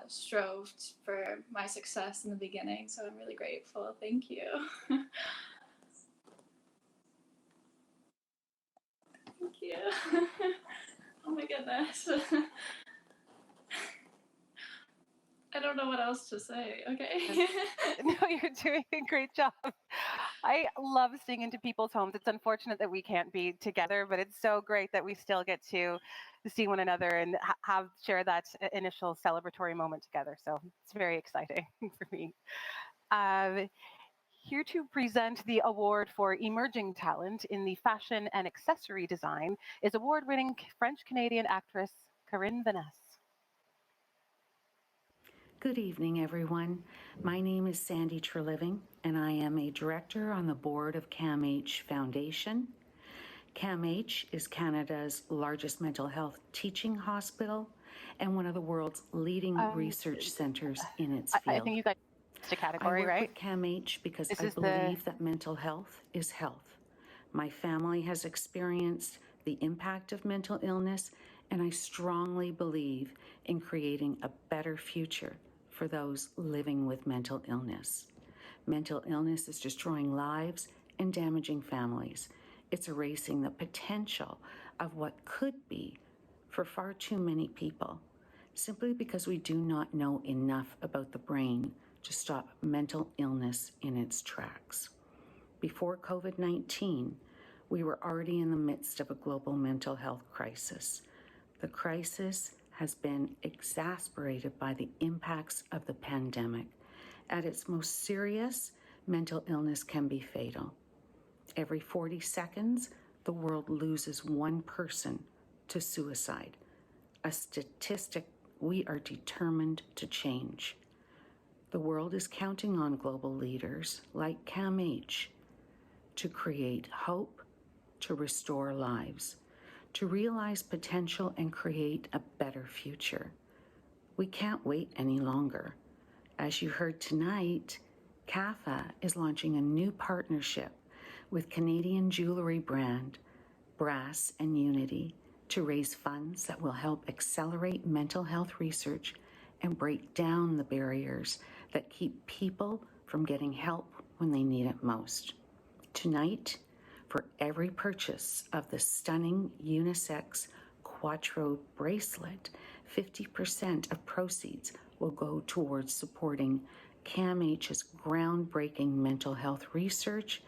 strove for my success in the beginning. So I'm really grateful. Thank you. Thank you. Oh my goodness. I don't know what else to say. Okay. No, you're doing a great job. I love seeing into people's homes. It's unfortunate that we can't be together, but it's so great that we still get to see one another and share that initial celebratory moment together. So it's very exciting for me. Here to present the award for emerging talent in the fashion and accessory design is award-winning French-Canadian actress Corinne Vaness. Good evening, everyone. My name is Sandy Treliving, and I am a director on the board of CAMH Foundation. CAMH is Canada's largest mental health teaching hospital and one of the world's leading research centers in its field. I think you got a category, I work right? with CAMH because I believe that mental health is health. My family has experienced the impact of mental illness, and I strongly believe in creating a better future for those living with mental illness. Mental illness is destroying lives and damaging families. It's erasing the potential of what could be for far too many people, simply because we do not know enough about the brain to stop mental illness in its tracks. Before COVID-19, we were already in the midst of a global mental health crisis. The crisis has been exacerbated by the impacts of the pandemic. At its most serious, mental illness can be fatal. Every 40 seconds, the world loses one person to suicide, a statistic we are determined to change. The world is counting on global leaders like CAMH to create hope, to restore lives, to realize potential and create a better future. We can't wait any longer. As you heard tonight, CAFA is launching a new partnership with Canadian jewelry brand Brass and Unity to raise funds that will help accelerate mental health research and break down the barriers that keep people from getting help when they need it most. Tonight, for every purchase of the stunning unisex Quattro bracelet, 50% of proceeds will go towards supporting CAMH's groundbreaking mental health research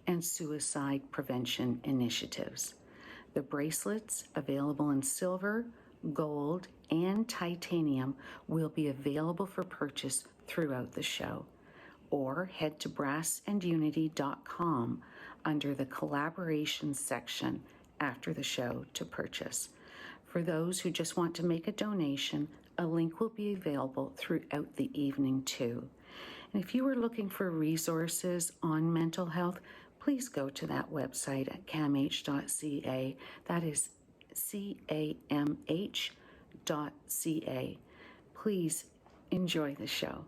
and suicide prevention initiatives. The bracelets, available in silver, gold, and titanium, will be available for purchase throughout the show. Or head to brassandunity.com under the collaboration section after the show to purchase. For those who just want to make a donation, a link will be available throughout the evening too. And if you are looking for resources on mental health, please go to that website at camh.ca. That is camh.ca. Please enjoy the show.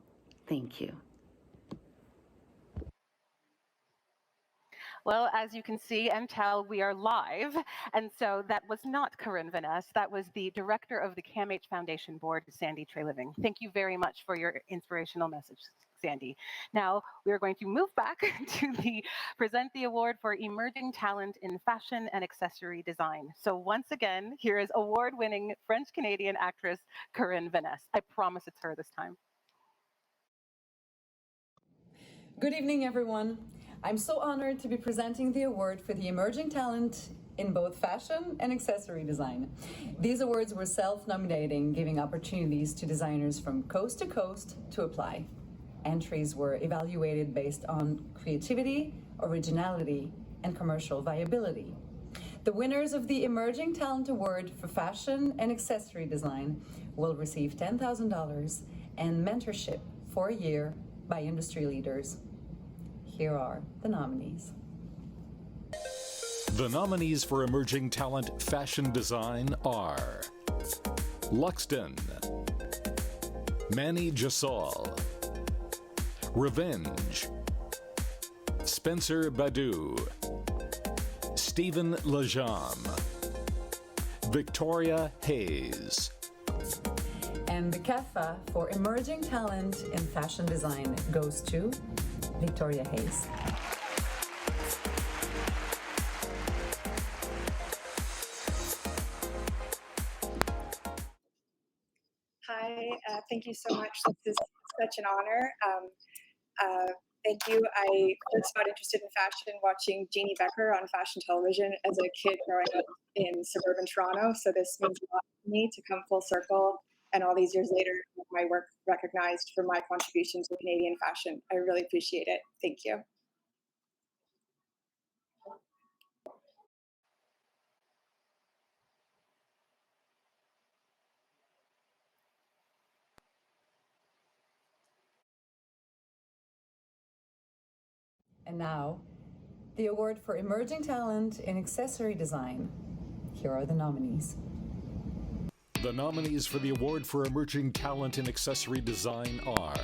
Thank you. Well, as you can see and tell, we are live. And so that was not Corinne Vaness. That was the director of the CAMH Foundation Board, Sandy Treliving. Thank you very much for your inspirational message, Sandy. Now, we are going to move back to present the award for Emerging Talent in Fashion and Accessory Design. So once again, here is award-winning French-Canadian actress, Corinne Vaness. I promise it's her this time. Good evening, everyone. I'm so honored to be presenting the award for the Emerging Talent in both fashion and accessory design. These awards were self-nominating, giving opportunities to designers from coast to coast to apply. Entries were evaluated based on creativity, originality, and commercial viability. The winners of the Emerging Talent Award for Fashion and Accessory Design will receive $10,000 and mentorship for a year by industry leaders. Here are the nominees. The nominees for Emerging Talent Fashion Design are Luxton, Manny Jasol, Revenge, Spencer Badu, Stephen Lajam, Victoria Hayes. And the CAFA for Emerging Talent in Fashion Design goes to Victoria Hayes. Hi, thank you so much. This is such an honor. Thank you. I first got interested in fashion watching Jeannie Becker on fashion television as a kid growing up in suburban Toronto. So this means a lot to me to come full circle. And all these years later, my work recognized for my contributions to Canadian fashion. I really appreciate it. Thank you. And now, the award for Emerging Talent in Accessory Design. Here are the nominees. The nominees for the Award for Emerging Talent in Accessory Design are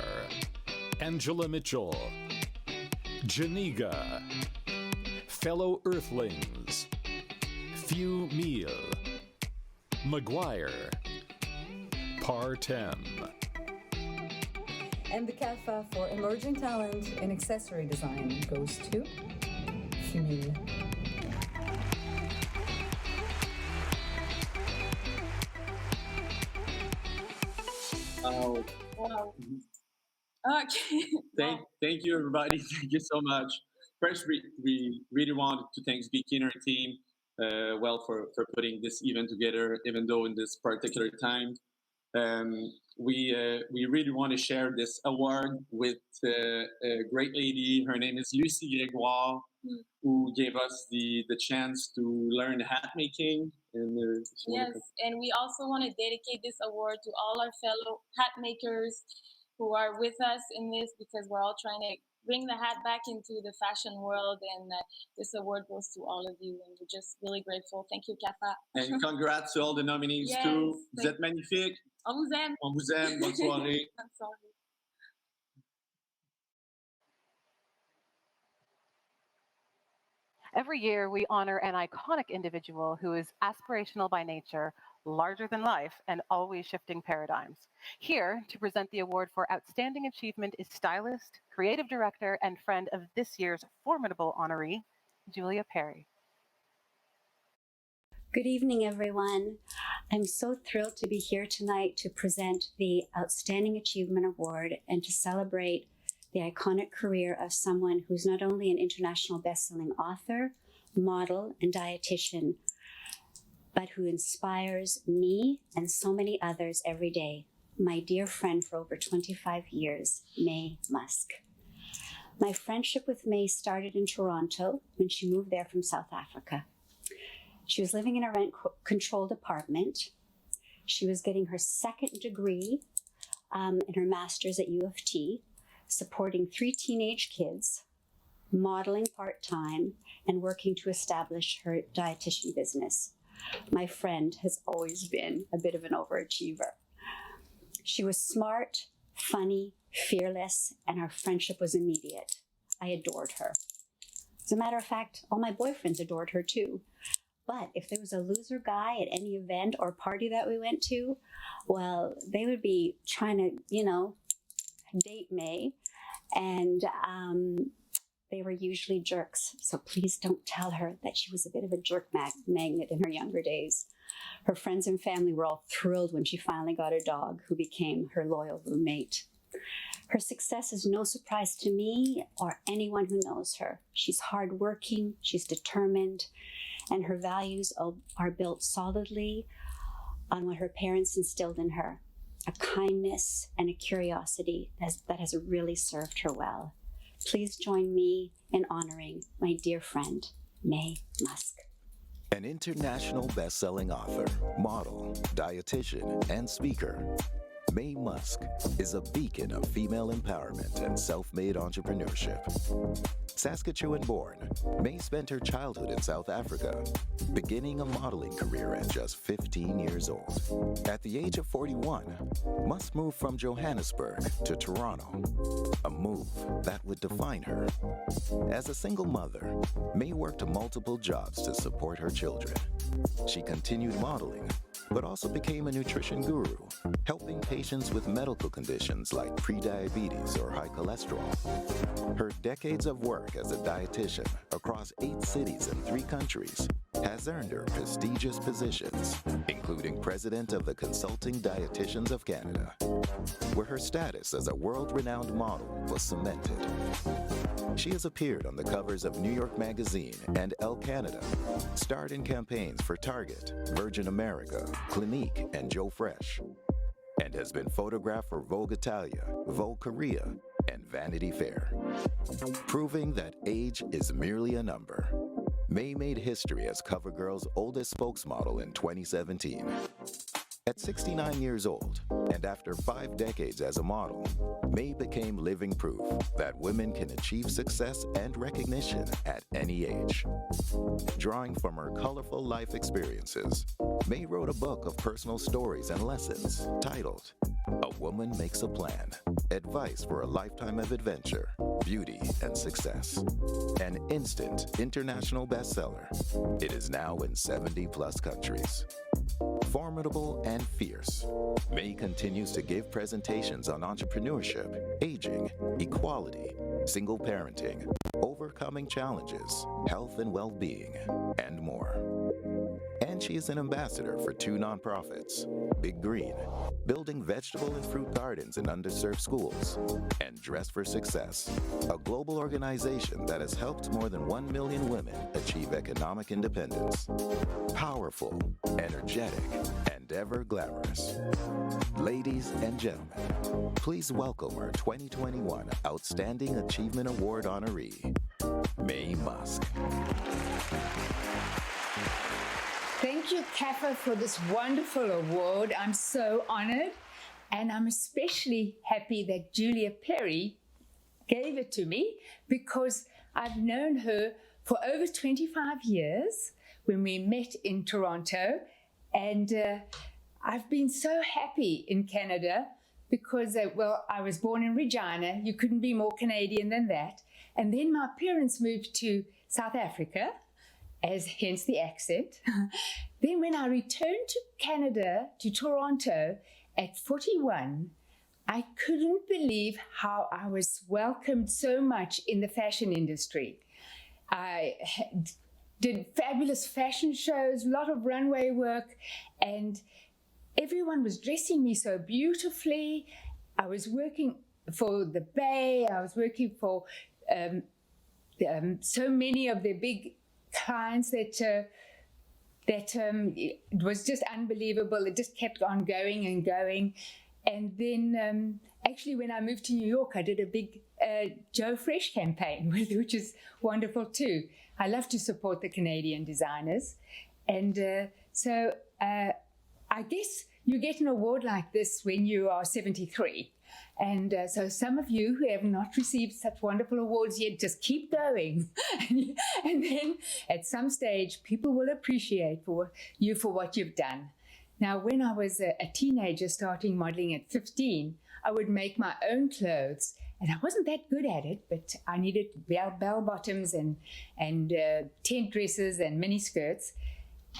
Angela Mitchell, Janiga, Fellow Earthlings, Few Meal, Maguire, Partem. And the CAFA for Emerging Talent in Accessory Design goes to Female. Wow. Okay. Thank you, everybody. Thank you so much. First, we really want to thank Vicky and her team for putting this event together, even though in this particular time. We really want to share this award with a great lady. Her name is Lucie Grégoire, who gave us the chance to learn hat making. And, yes, and we also want to dedicate this award to all our fellow hat makers who are with us in this, because we're all trying to bring the hat back into the fashion world. And this award goes to all of you. And we're just really grateful. Thank you, CAFA. And congrats to all the nominees Yes, too. Vous êtes magnifiques. On vous aime. On vous aime. Bonne soirée. Bonne soirée. Every year, we honor an iconic individual who is aspirational by nature, larger than life, and always shifting paradigms. Here to present the award for Outstanding Achievement is stylist, creative director, and friend of this year's formidable honoree, Julia Perry. Good evening, everyone. I'm so thrilled to be here tonight to present the Outstanding Achievement Award and to celebrate the iconic career of someone who's not only an international best-selling author, model, and dietitian, but who inspires me and so many others every day, my dear friend for over 25 years, Maye Musk. My friendship with Maye started in Toronto when she moved there from South Africa. She was living in a rent-controlled apartment. She was getting her second degree in her master's at U of T, supporting 3 teenage kids, modeling part-time, and working to establish her dietitian business. My friend has always been a bit of an overachiever. She was smart, funny, fearless, and our friendship was immediate. I adored her. As a matter of fact, all my boyfriends adored her too. But if there was a loser guy at any event or party that we went to, well, they would be trying to, date Maye. And they were usually jerks. So please don't tell her that she was a bit of a jerk magnet in her younger days. Her friends and family were all thrilled when she finally got a dog who became her loyal roommate. Her success is no surprise to me or anyone who knows her. She's hardworking, she's determined, and her values are built solidly on what her parents instilled in her. A kindness and a curiosity that has really served her well. Please join me in honoring my dear friend, Maye Musk. An international best-selling author, model, dietitian, and speaker, Maye Musk is a beacon of female empowerment and self-made entrepreneurship. Saskatchewan-born, Maye spent her childhood in South Africa, beginning a modeling career at just 15 years old. At the age of 41, Musk moved from Johannesburg to Toronto, a move that would define her. As a single mother, Maye worked multiple jobs to support her children. She continued modeling, but also became a nutrition guru, helping patients with medical conditions like prediabetes or high cholesterol. Her decades of work as a dietitian across 8 cities and 3 countries has earned her prestigious positions, including President of the Consulting Dietitians of Canada, where her status as a world-renowned model was cemented. She has appeared on the covers of New York Magazine and Elle Canada, starred in campaigns for Target, Virgin America, Clinique, and Joe Fresh, and has been photographed for Vogue Italia, Vogue Korea, and Vanity Fair. Proving that age is merely a number, Maye made history as CoverGirl's oldest spokesmodel in 2017. At 69 years old, and after 5 decades as a model, Maye became living proof that women can achieve success and recognition at any age. Drawing from her colorful life experiences, Maye wrote a book of personal stories and lessons titled, A Woman Makes a Plan, Advice for a Lifetime of Adventure, Beauty, and Success. An instant international bestseller, it is now in 70+ countries. Formidable and fierce, Maye continues to give presentations on entrepreneurship, aging, equality, single parenting, overcoming challenges, health and well-being, and more. And she is an ambassador for 2 nonprofits, Big Green, building vegetable and fruit gardens in underserved schools, and Dress for Success, a global organization that has helped more than 1 million women achieve economic independence. Powerful, energetic, and ever glamorous. Ladies and gentlemen, please welcome our 2021 Outstanding Achievement Award honoree, Maye Musk. Thank you, CAFA, for this wonderful award. I'm so honored, and I'm especially happy that Julia Perry gave it to me because I've known her for over 25 years when we met in Toronto. And I've been so happy in Canada because, well, I was born in Regina. You couldn't be more Canadian than that. And then my parents moved to South Africa, hence the accent. Then when I returned to Canada, to Toronto, at 41, I couldn't believe how I was welcomed so much in the fashion industry. I did fabulous fashion shows, a lot of runway work, and everyone was dressing me so beautifully. I was working for the Bay. I was working for so many of their big clients that it was just unbelievable. It just kept on going and going. And then actually when I moved to New York, I did a big Joe Fresh campaign, which is wonderful too. I love to support the Canadian designers. And so I guess you get an award like this when you are 73. And so some of you who have not received such wonderful awards yet, just keep going. And then at some stage, people will appreciate you for what you've done. Now, when I was a teenager starting modeling at 15, I would make my own clothes. And I wasn't that good at it, but I needed bell bottoms and tent dresses and mini skirts.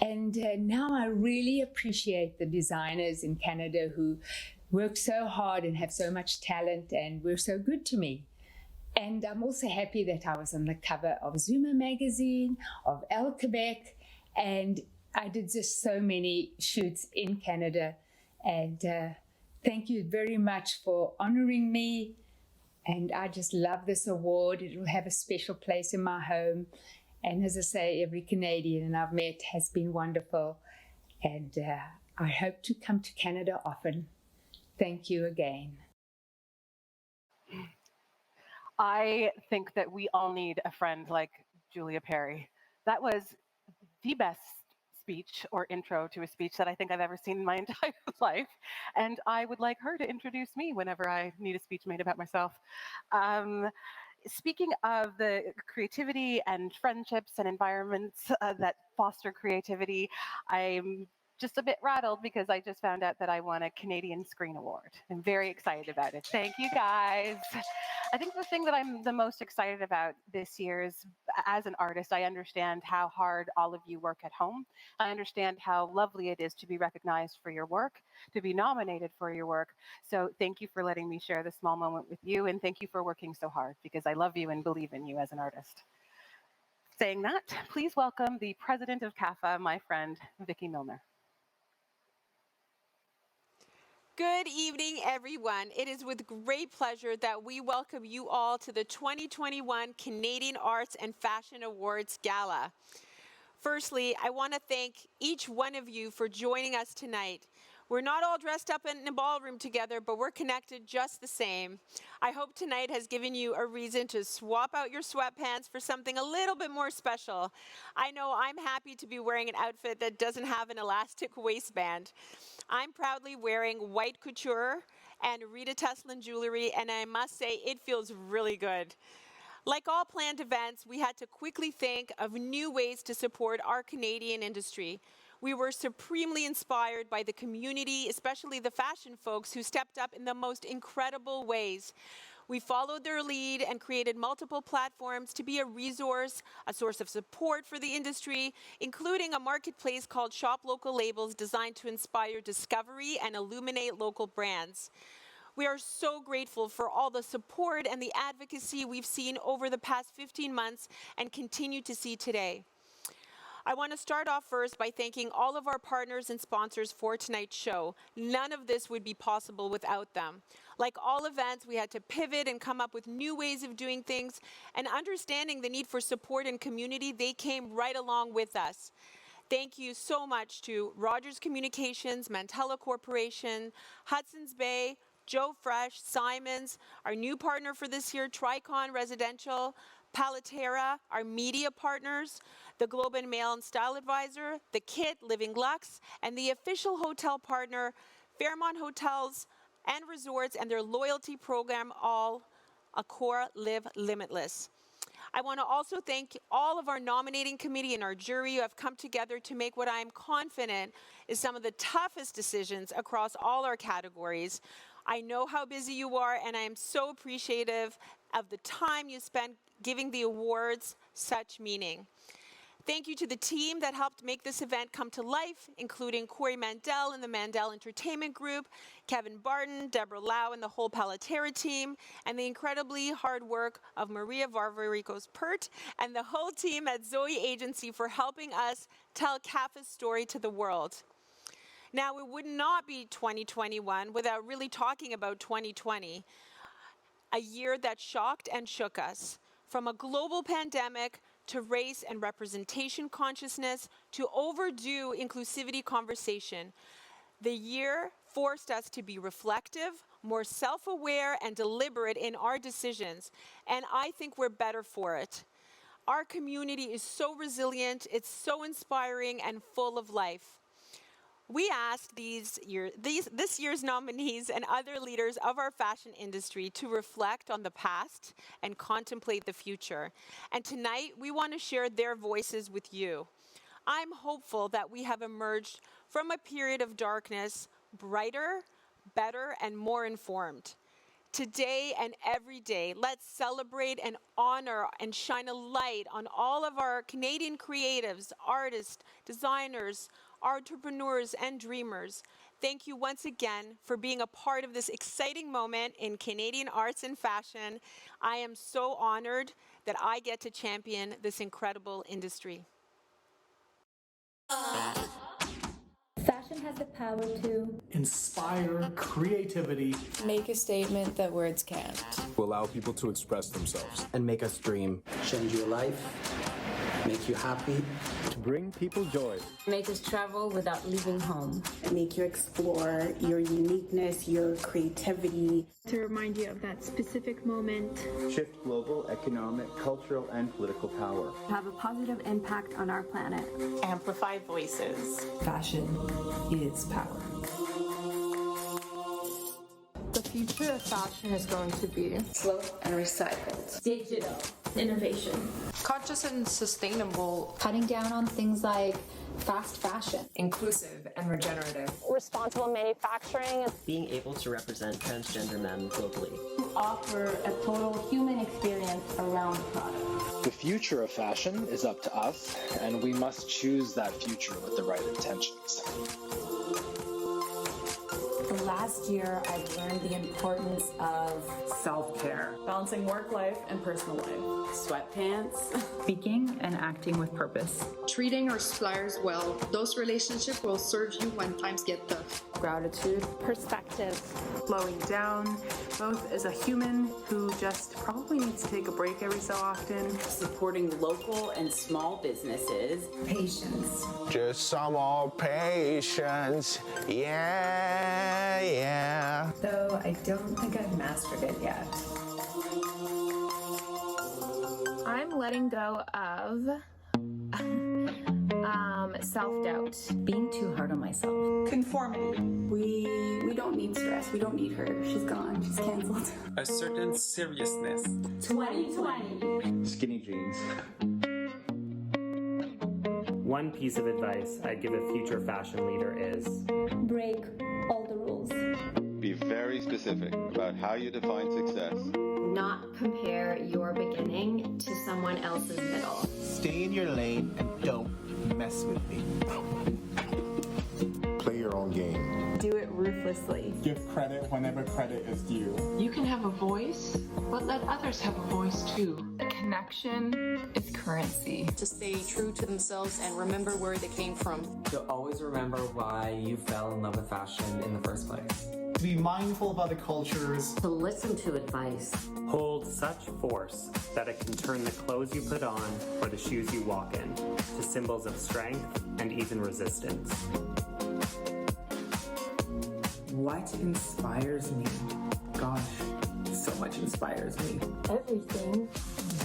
And now I really appreciate the designers in Canada who work so hard and have so much talent and were so good to me. And I'm also happy that I was on the cover of Zuma magazine, of Elle Quebec, and I did just so many shoots in Canada. And thank you very much for honoring me. And I just love this award. It will have a special place in my home. And as I say, every Canadian I've met has been wonderful. And I hope to come to Canada often. Thank you again. I think that we all need a friend like Julia Perry. That was the best speech or intro to a speech that I think I've ever seen in my entire life. And I would like her to introduce me whenever I need a speech made about myself. Speaking of the creativity and friendships and environments that foster creativity, I'm just a bit rattled because I just found out that I won a Canadian Screen Award. I'm very excited about it. Thank you, guys. I think the thing that I'm the most excited about this year is, as an artist, I understand how hard all of you work at home. I understand how lovely it is to be recognized for your work, to be nominated for your work. So thank you for letting me share this small moment with you, and thank you for working so hard, because I love you and believe in you as an artist. Saying that, please welcome the president of CAFA, my friend, Vicki Milner. Good evening, everyone. It is with great pleasure that we welcome you all to the 2021 Canadian Arts and Fashion Awards Gala. Firstly, I want to thank each one of you for joining us tonight. We're not all dressed up in a ballroom together, but we're connected just the same. I hope tonight has given you a reason to swap out your sweatpants for something a little bit more special. I know I'm happy to be wearing an outfit that doesn't have an elastic waistband. I'm proudly wearing white couture and Rita Teslin jewelry, and I must say it feels really good. Like all planned events, we had to quickly think of new ways to support our Canadian industry. We were supremely inspired by the community, especially the fashion folks who stepped up in the most incredible ways. We followed their lead and created multiple platforms to be a resource, a source of support for the industry, including a marketplace called Shop Local Labels designed to inspire discovery and illuminate local brands. We are so grateful for all the support and the advocacy we've seen over the past 15 months and continue to see today. I want to start off first by thanking all of our partners and sponsors for tonight's show. None of this would be possible without them. Like all events, we had to pivot and come up with new ways of doing things, and understanding the need for support and community, they came right along with us. Thank you so much to Rogers Communications, Mantella Corporation, Hudson's Bay, Joe Fresh, Simons, our new partner for this year, Tricon Residential, Palatera, our media partners, the Globe and Mail and Style Advisor, the Kit, Living Lux, and the official hotel partner, Fairmont Hotels and Resorts and their loyalty program, all Accor Live Limitless. I want to also thank all of our nominating committee and our jury who have come together to make what I am confident is some of the toughest decisions across all our categories. I know how busy you are, and I am so appreciative of the time you spent giving the awards such meaning. Thank you to the team that helped make this event come to life, including Corey Mandel and the Mandel Entertainment Group, Kevin Barton, Deborah Lau, and the whole Palatera team, and the incredibly hard work of Maria Varvaricos Pert and the whole team at Zoe Agency for helping us tell CAFA's story to the world. Now, it would not be 2021 without really talking about 2020, a year that shocked and shook us. From a global pandemic to race and representation consciousness, to overdue inclusivity conversation. The year forced us to be reflective, more self-aware, and deliberate in our decisions, and I think we're better for it. Our community is so resilient, it's so inspiring and full of life. We asked this year's nominees and other leaders of our fashion industry to reflect on the past and contemplate the future. And tonight, we want to share their voices with you. I'm hopeful that we have emerged from a period of darkness brighter, better, and more informed. Today and every day, let's celebrate and honor and shine a light on all of our Canadian creatives, artists, designers, entrepreneurs, and dreamers. Thank you once again for being a part of this exciting moment in Canadian arts and fashion. I am so honored that I get to champion this incredible industry. Fashion has the power to inspire creativity, make a statement that words can't, to allow people to express themselves, and make us dream, change your life, make you happy, to bring people joy, make us travel without leaving home, make you explore your uniqueness, your creativity, to remind you of that specific moment, shift global, economic, cultural, and political power, have a positive impact on our planet, amplify voices. Fashion is power. The future of fashion is going to be slow and recycled, digital, innovation, conscious and sustainable, cutting down on things like fast fashion, inclusive and regenerative, responsible manufacturing, being able to represent transgender men globally, offer a total human experience around the product. The future of fashion is up to us, and we must choose that future with the right intentions. Last year, I've learned the importance of self-care, balancing work life and personal life, sweatpants, speaking and acting with purpose, treating our suppliers well. Those relationships will serve you when times get tough. Gratitude, perspective, slowing down, both as a human who just probably needs to take a break every so often, supporting local and small businesses, patience, just some more patience, yeah. Though I don't think I've mastered it yet. I'm letting go of self-doubt. Being too hard on myself. Conformity. We don't need stress. We don't need her. She's gone. She's canceled. A certain seriousness. 2020. Skinny jeans. One piece of advice I'd give a future fashion leader is break all the rules. Be very specific about how you define success. Not compare your beginning to someone else's middle. Stay in your lane and don't mess with me. Play your own game. Do it ruthlessly. Give credit whenever credit is due. You can have a voice, but let others have a voice too. Connection is currency. To stay true to themselves and remember where they came from. To always remember why you fell in love with fashion in the first place. To be mindful of other cultures. To listen to advice. Hold such force that it can turn the clothes you put on or the shoes you walk in to symbols of strength and even resistance. What inspires me? Gosh, so much inspires me. Everything.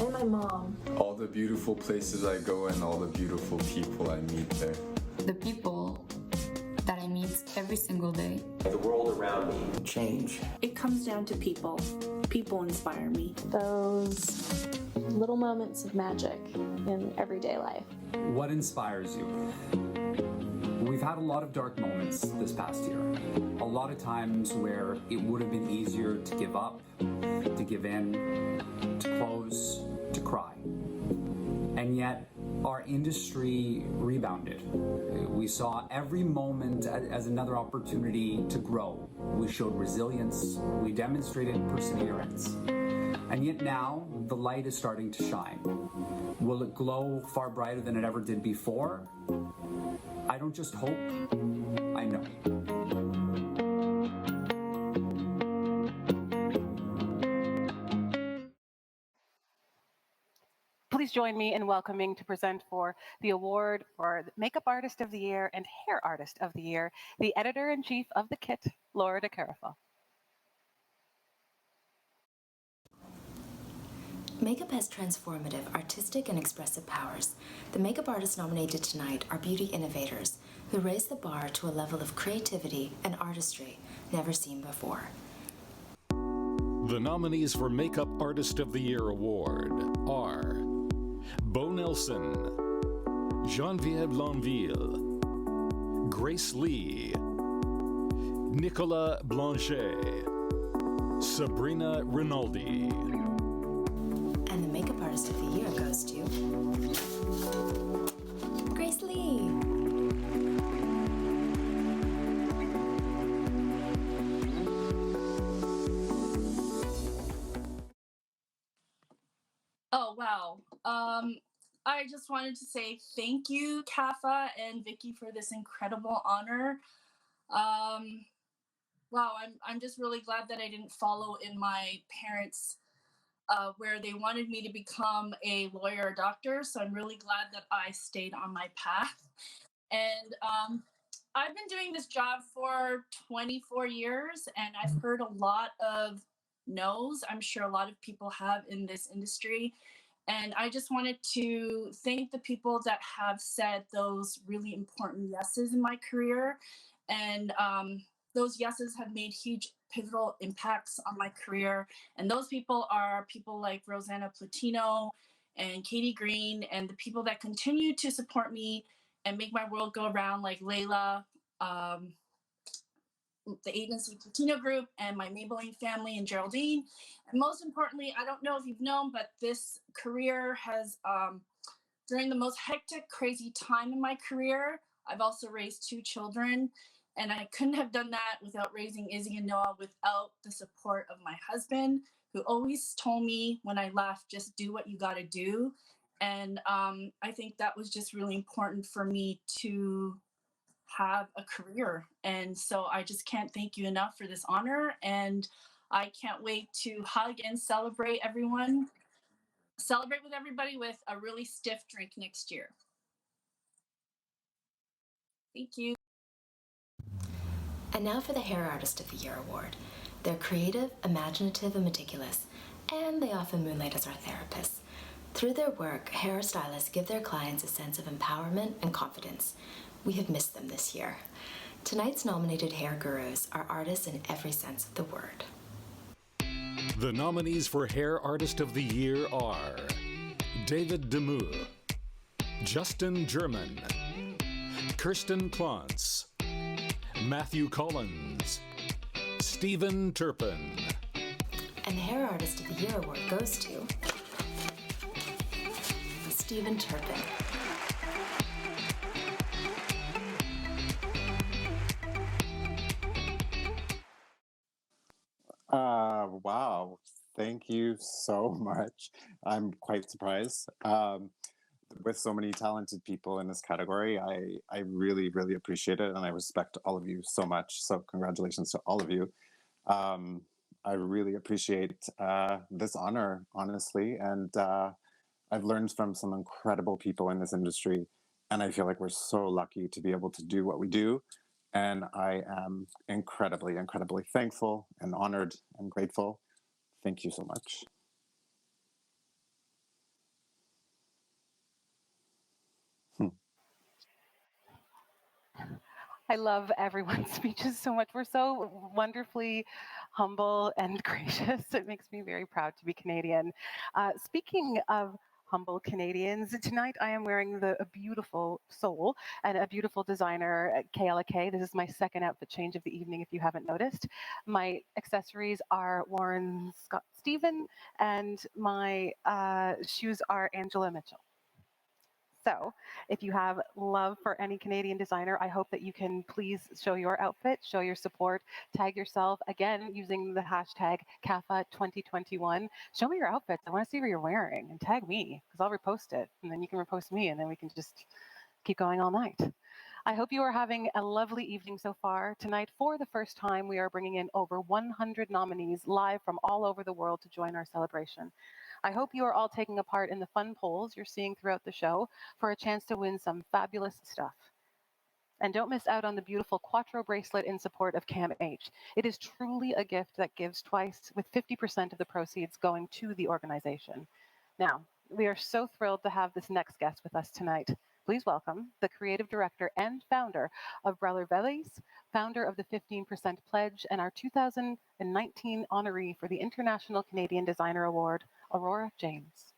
And my mom. All the beautiful places I go and all the beautiful people I meet there. The people that I meet every single day. The world around me. Change. It comes down to people. People inspire me. Those little moments of magic in everyday life. What inspires you? We've had a lot of dark moments this past year. A lot of times where it would have been easier to give up, to give in, to close, to cry. And yet, our industry rebounded. We saw every moment as another opportunity to grow. We showed resilience. We demonstrated perseverance. And yet now, the light is starting to shine. Will it glow far brighter than it ever did before? I don't just hope, I know. Please join me in welcoming to present for the award for Makeup Artist of the Year and Hair Artist of the Year, the Editor-in-Chief of the Kit, Laura DeCarafel. Makeup has transformative, artistic, and expressive powers. The makeup artists nominated tonight are beauty innovators who raise the bar to a level of creativity and artistry never seen before. The nominees for Makeup Artist of the Year award are Bo Nelson, Geneviève Lonville, Grace Lee, Nicolas Blanchet, Sabrina Rinaldi. And the Makeup Artist of the Year goes to Grace Lee. Oh, wow. I just wanted to say thank you, CAFA and Vicky, for this incredible honor. Wow, I'm just really glad that I didn't follow in my parents' where they wanted me to become a lawyer or doctor. So I'm really glad that I stayed on my path. And I've been doing this job for 24 years, and I've heard a lot of no's. I'm sure a lot of people have in this industry. And I just wanted to thank the people that have said those really important yeses in my career. And those yeses have made huge pivotal impacts on my career. And those people are people like Rosanna Platino and Katie Green, and the people that continue to support me and make my world go around, like Layla, the agency Platino Group, and my Maybelline family and Geraldine. And most importantly, I don't know if you've known, but this career has, during the most hectic, crazy time in my career, I've also raised 2 children. And I couldn't have done that without raising Izzy and Noah, without the support of my husband, who always told me when I left, just do what you got to do. And I think that was just really important for me to have a career. And so I just can't thank you enough for this honor. And I can't wait to hug and celebrate everyone, celebrate with everybody with a really stiff drink next year. Thank you. And now for the Hair Artist of the Year award. They're creative, imaginative, and meticulous, and they often moonlight as our therapists. Through their work, hairstylists give their clients a sense of empowerment and confidence. We have missed them this year. Tonight's nominated hair gurus are artists in every sense of the word. The nominees for Hair Artist of the Year are David Demeux, Justin German, Kirsten Klontz, Matthew Collins, Stephen Turpin. And the Hair Artist of the Year award goes to Stephen Turpin. Wow. Thank you so much. I'm quite surprised. With so many talented people in this category, I really, really appreciate it, and I respect all of you so much. So congratulations to all of you. I really appreciate this honor, honestly, and I've learned from some incredible people in this industry, and I feel like we're so lucky to be able to do what we do. And I am incredibly, incredibly thankful and honored and grateful. Thank you so much. I love everyone's speeches so much. We're so wonderfully humble and gracious. It makes me very proud to be Canadian. Speaking of humble Canadians, tonight I am wearing a beautiful soul and a beautiful designer, KLK. This is my second outfit change of the evening, if you haven't noticed. My accessories are Warren Scott Stephen, and my shoes are Angela Mitchell. So if you have love for any Canadian designer, I hope that you can please show your outfit, show your support, tag yourself, again, using the hashtag CAFA 2021. Show me your outfits. I want to see what you're wearing, and tag me, because I'll repost it, and then you can repost me, and then we can just keep going all night. I hope you are having a lovely evening so far. Tonight, for the first time, we are bringing in over 100 nominees live from all over the world to join our celebration. I hope you are all taking a part in the fun polls you're seeing throughout the show for a chance to win some fabulous stuff. And don't miss out on the beautiful Quattro bracelet in support of CAMH. It is truly a gift that gives twice, with 50% of the proceeds going to the organization. Now, we are so thrilled to have this next guest with us tonight. Please welcome the creative director and founder of Brother Bellies, founder of the 15% Pledge, and our 2019 honoree for the International Canadian Designer Award, Aurora James.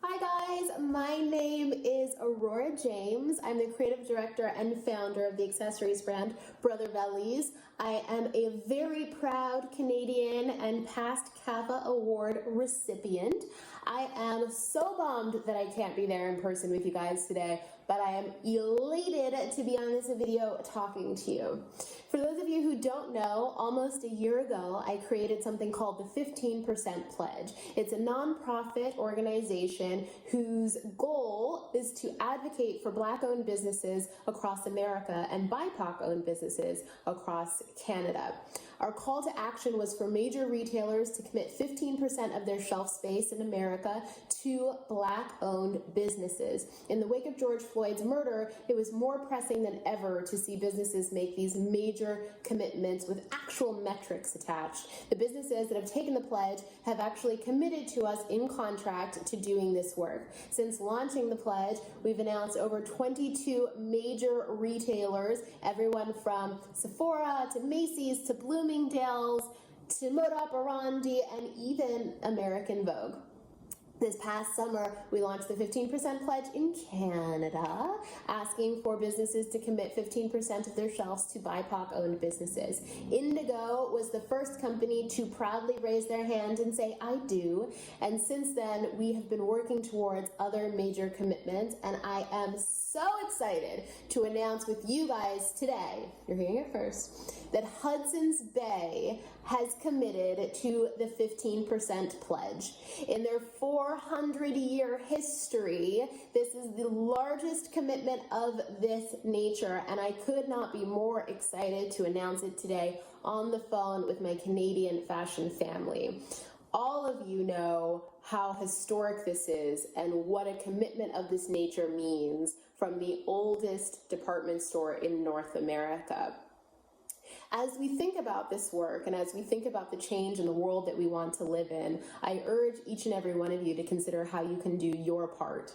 Hi guys, my name is Aurora James. I'm the creative director and founder of the accessories brand Brother Bellies. I am a very proud Canadian and past CAFA Award recipient. I am so bummed that I can't be there in person with you guys today, but I am elated to be on this video talking to you. For those of you who don't know, almost a year ago, I created something called the 15% Pledge. It's a nonprofit organization whose goal is to advocate for Black-owned businesses across America and BIPOC-owned businesses across Canada. Our call to action was for major retailers to commit 15% of their shelf space in America to Black-owned businesses. In the wake of George Floyd's murder, it was more pressing than ever to see businesses make these major commitments with actual metrics attached. The businesses that have taken the pledge have actually committed to us in contract to doing this work. Since launching the pledge, we've announced over 22 major retailers, everyone from Sephora to Macy's to Bloomingdale's to Moda Operandi and even American Vogue. This past summer, we launched the 15% Pledge in Canada, asking for businesses to commit 15% of their shelves to BIPOC-owned businesses. Indigo was the first company to proudly raise their hand and say, I do. And since then, we have been working towards other major commitments, and I am so excited to announce with you guys today, you're hearing it first, that Hudson's Bay has committed to the 15% Pledge. In their 400-year history, this is the largest commitment of this nature, and I could not be more excited to announce it today on the phone with my Canadian fashion family. All of you know how historic this is and what a commitment of this nature means from the oldest department store in North America. As we think about this work and as we think about the change in the world that we want to live in, I urge each and every one of you to consider how you can do your part.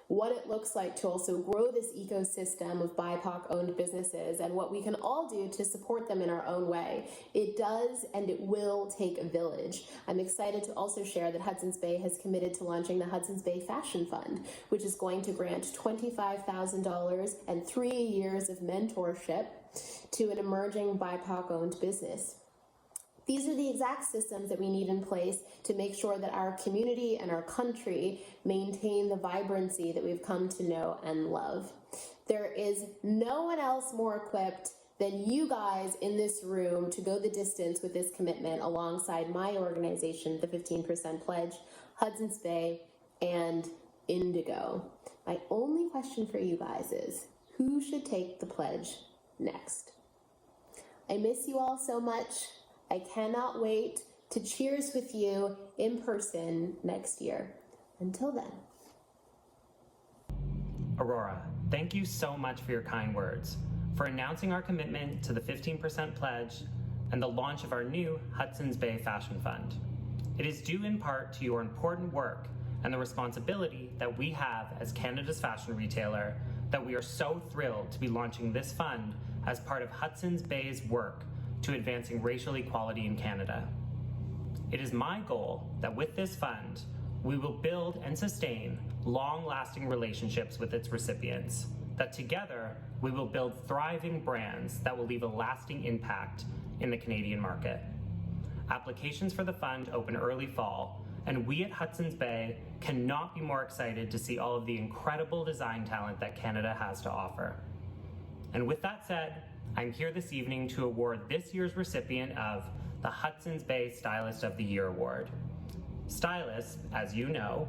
What it looks like to also grow this ecosystem of BIPOC-owned businesses and what we can all do to support them in our own way. It does and it will take a village. I'm excited to also share that Hudson's Bay has committed to launching the Hudson's Bay Fashion Fund, which is going to grant $25,000 and 3 years of mentorship to an emerging BIPOC-owned business. These are the exact systems that we need in place to make sure that our community and our country maintain the vibrancy that we've come to know and love. There is no one else more equipped than you guys in this room to go the distance with this commitment alongside my organization, the 15% Pledge, Hudson's Bay, and Indigo. My only question for you guys is, who should take the pledge next? I miss you all so much. I cannot wait to cheers with you in person next year. Until then. Aurora, thank you so much for your kind words, for announcing our commitment to the 15% Pledge and the launch of our new Hudson's Bay Fashion Fund. It is due in part to your important work and the responsibility that we have as Canada's fashion retailer that we are so thrilled to be launching this fund as part of Hudson's Bay's work to advancing racial equality in Canada. It is my goal that with this fund, we will build and sustain long-lasting relationships with its recipients, that together we will build thriving brands that will leave a lasting impact in the Canadian market. Applications for the fund open early fall, and we at Hudson's Bay cannot be more excited to see all of the incredible design talent that Canada has to offer. And with that said, I'm here this evening to award this year's recipient of the Hudson's Bay Stylist of the Year Award. Stylists, as you know,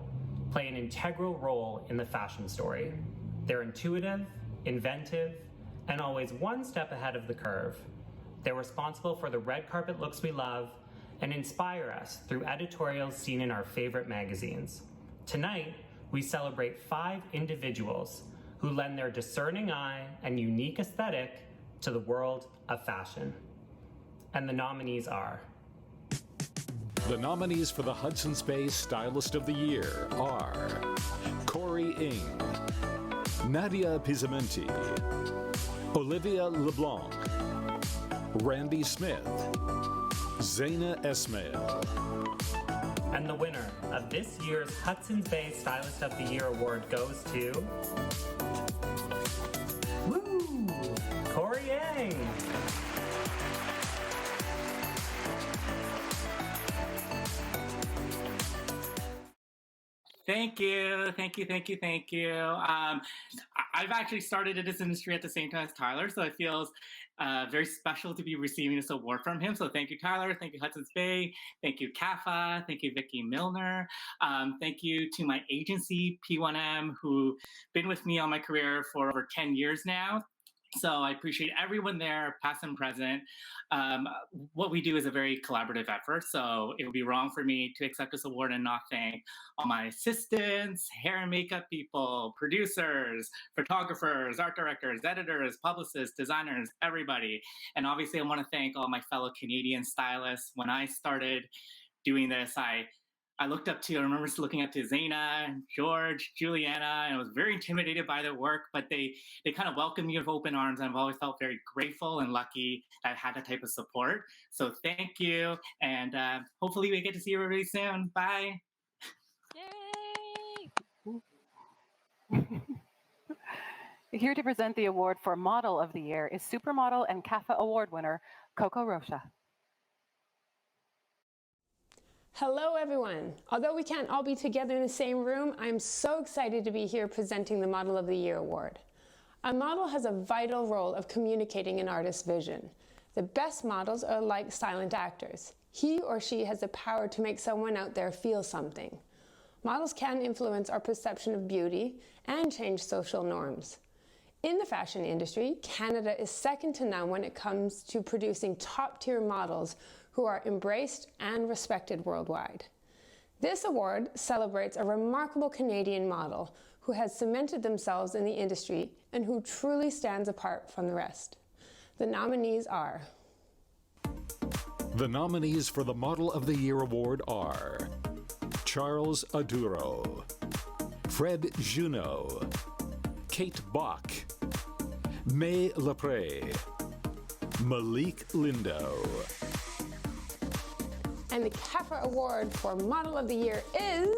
play an integral role in the fashion story. They're intuitive, inventive, and always one step ahead of the curve. They're responsible for the red carpet looks we love and inspire us through editorials seen in our favorite magazines. Tonight, we celebrate 5 individuals who lend their discerning eye and unique aesthetic to the world of fashion. And the nominees are... The nominees for the Hudson's Bay Stylist of the Year are Corey Ng, Nadia Pizzamenti, Olivia LeBlanc, Randy Smith, Zaina Esmail. And the winner of this year's Hudson's Bay Stylist of the Year Award goes to... Woo! Corey Ng! Thank you. I've actually started in this industry at the same time as Tyler, so it feels very special to be receiving this award from him. So thank you, Tyler. Thank you, Hudson's Bay. Thank you, CAFA. Thank you, Vicky Milner. Thank you to my agency, P1M, who've been with me on my career for over 10 years now. So I appreciate everyone there, past and present. What we do is a very collaborative effort, so it would be wrong for me to accept this award and not thank all my assistants, hair and makeup people, producers, photographers, art directors, editors, publicists, designers, everybody. And obviously I want to thank all my fellow Canadian stylists. When I started doing this, I remember looking up to Zaina, George, Juliana, and I was very intimidated by their work, but they kind of welcomed me with open arms, and I've always felt very grateful and lucky that I had that type of support. So thank you, and hopefully we get to see you really soon. Bye. Yay! Here to present the award for Model of the Year is Supermodel and CAFA Award winner, Coco Rocha. Hello everyone. Although we can't all be together in the same room, I'm so excited to be here presenting the Model of the Year award. A model has a vital role of communicating an artist's vision. The best models are like silent actors. He or she has the power to make someone out there feel something. Models can influence our perception of beauty and change social norms. In the fashion industry, Canada is second to none when it comes to producing top-tier models who are embraced and respected worldwide. This award celebrates a remarkable Canadian model who has cemented themselves in the industry and who truly stands apart from the rest. The nominees are... The nominees for the Model of the Year Award are Charles Aduro, Fred Junot, Kate Bach, May Lepre, Malik Lindo. And the CAFA Award for Model of the Year is...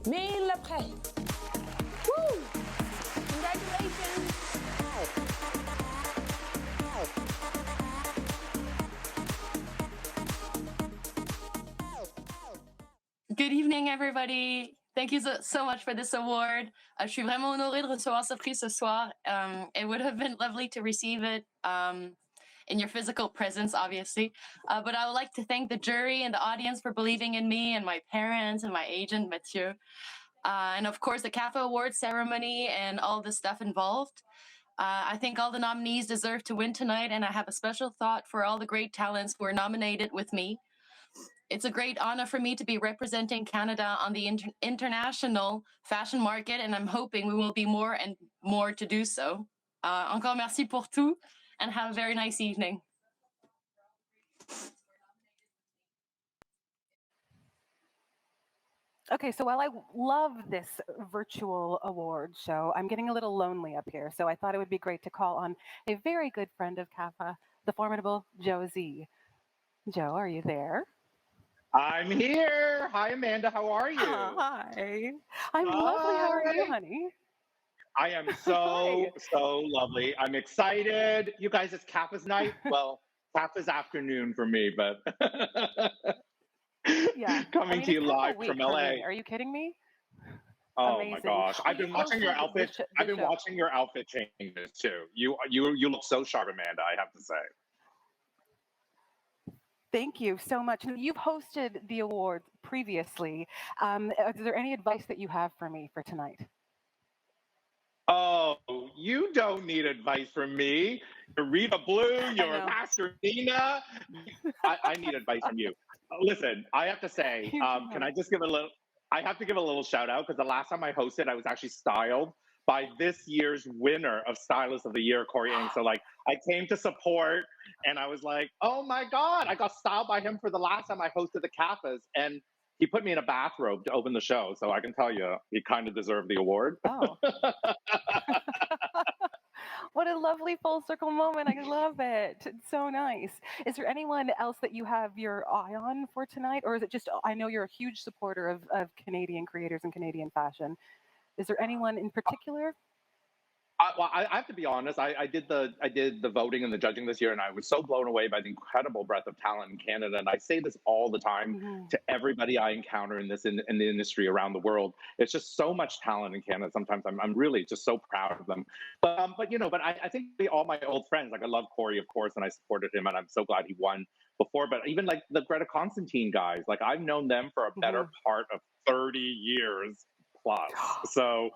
Maye Lepre. Woo! Congratulations! Good evening, everybody. Thank you so much for this award. Je suis vraiment honorée de recevoir ce prix ce soir. It would have been lovely to receive it in your physical presence, obviously. But I would like to thank the jury and the audience for believing in me, and my parents and my agent, Mathieu. And of course, the CAFA Awards ceremony and all the stuff involved. I think all the nominees deserve to win tonight, and I have a special thought for all the great talents who are nominated with me. It's a great honor for me to be representing Canada on the international fashion market, and I'm hoping we will be more and more to do so. Encore merci pour tout, and have a very nice evening. Okay, so while I love this virtual award show, I'm getting a little lonely up here. So I thought it would be great to call on a very good friend of CAFA, the formidable Joe Z. Joe, are you there? I'm here. Hi, Amanda. How are you? Hi. I'm lovely. How are you, honey? I am so lovely. I'm excited. You guys, it's CAFA's night. Well, CAFA's afternoon for me, but yeah. coming to you it's live week from for LA. me. Are you kidding me? Oh Amazing. my gosh! I've been watching your outfit. I've been watching your outfit changes too. You look so sharp, Amanda. I have to say. Thank you so much. You've hosted the awards previously. Is there any advice that you have for me for tonight? Oh, you don't need advice from me. You're Rita Blue, you're Pastor Nina. I need advice from you. Listen, I have to say, can I just give I have to give a little shout out because the last time I hosted, I was actually styled by this year's winner of Stylist of the Year, Corey Ng. So like, I came to support and I was like, oh my God, I got styled by him for the last time I hosted the CAFAs. And he put me in a bathrobe to open the show. So I can tell you, he kind of deserved the award. Oh. What a lovely full circle moment. I love it. It's so nice. Is there anyone else that you have your eye on for tonight? Or is it just, I know you're a huge supporter of Canadian creators and Canadian fashion. Is there anyone in particular? Well, I have to be honest. I did the voting and the judging this year, and I was so blown away by the incredible breadth of talent in Canada. And I say this all the time to everybody I encounter in the industry around the world. It's just so much talent in Canada. Sometimes I'm really just so proud of them. But I think all my old friends, like I love Corey, of course, and I supported him, and I'm so glad he won before. But even like the Greta Constantine guys, like I've known them for a better part of 30 years plus. So.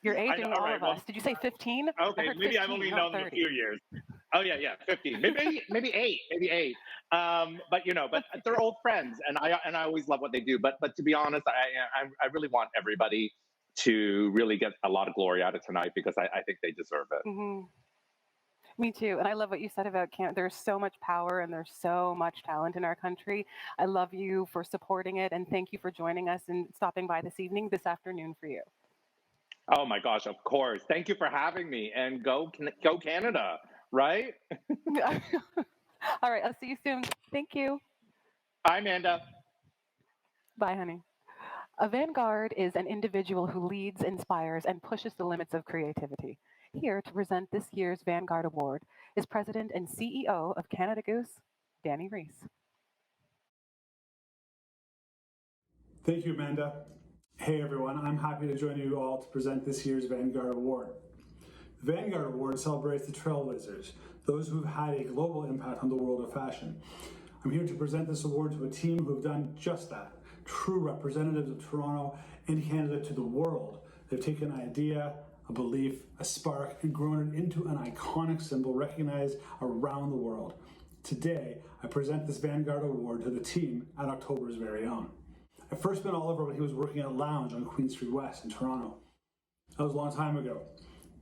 You're aging all of us. Did you say 15? Okay, maybe 15, I've only known them a few years. Oh yeah, 15, maybe eight. But they're old friends, and I always love what they do. But to be honest, I really want everybody to really get a lot of glory out of tonight because I think they deserve it. Me too. And I love what you said about Canada. There's so much power and there's so much talent in our country. I love you for supporting it, and thank you for joining us and stopping by this afternoon for you. Oh my gosh, of course. Thank you for having me, and go Canada, right? All right, I'll see you soon. Thank you. Bye, Amanda. Bye, honey. A vanguard is an individual who leads, inspires, and pushes the limits of creativity. Here to present this year's Vanguard Award is President and CEO of Canada Goose, Danny Reese. Thank you, Amanda. Hey everyone, I'm happy to join you all to present this year's Vanguard Award. The Vanguard Award celebrates the trailblazers, those who have had a global impact on the world of fashion. I'm here to present this award to a team who have done just that, true representatives of Toronto and Canada to the world. They've taken an idea, a belief, a spark, and grown it into an iconic symbol recognized around the world. Today, I present this Vanguard Award to the team at October's very own. I first met Oliver when he was working at Lounge on Queen Street West in Toronto. That was a long time ago.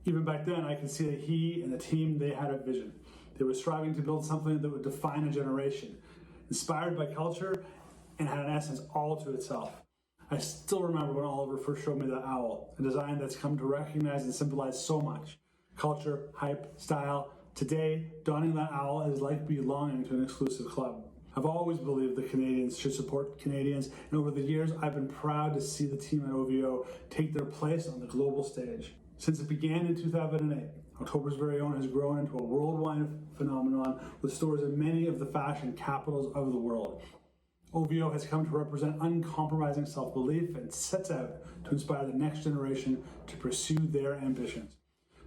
Even back then, I could see that he and the team, they had a vision. They were striving to build something that would define a generation, inspired by culture and had an essence all to itself. I still remember when Oliver first showed me the owl, a design that's come to recognize and symbolize so much. Culture, hype, style. Today, donning that owl is like belonging to an exclusive club. I've always believed that Canadians should support Canadians, and over the years, I've been proud to see the team at OVO take their place on the global stage. Since it began in 2008, October's very own has grown into a worldwide phenomenon with stores in many of the fashion capitals of the world. OVO has come to represent uncompromising self-belief and sets out to inspire the next generation to pursue their ambitions.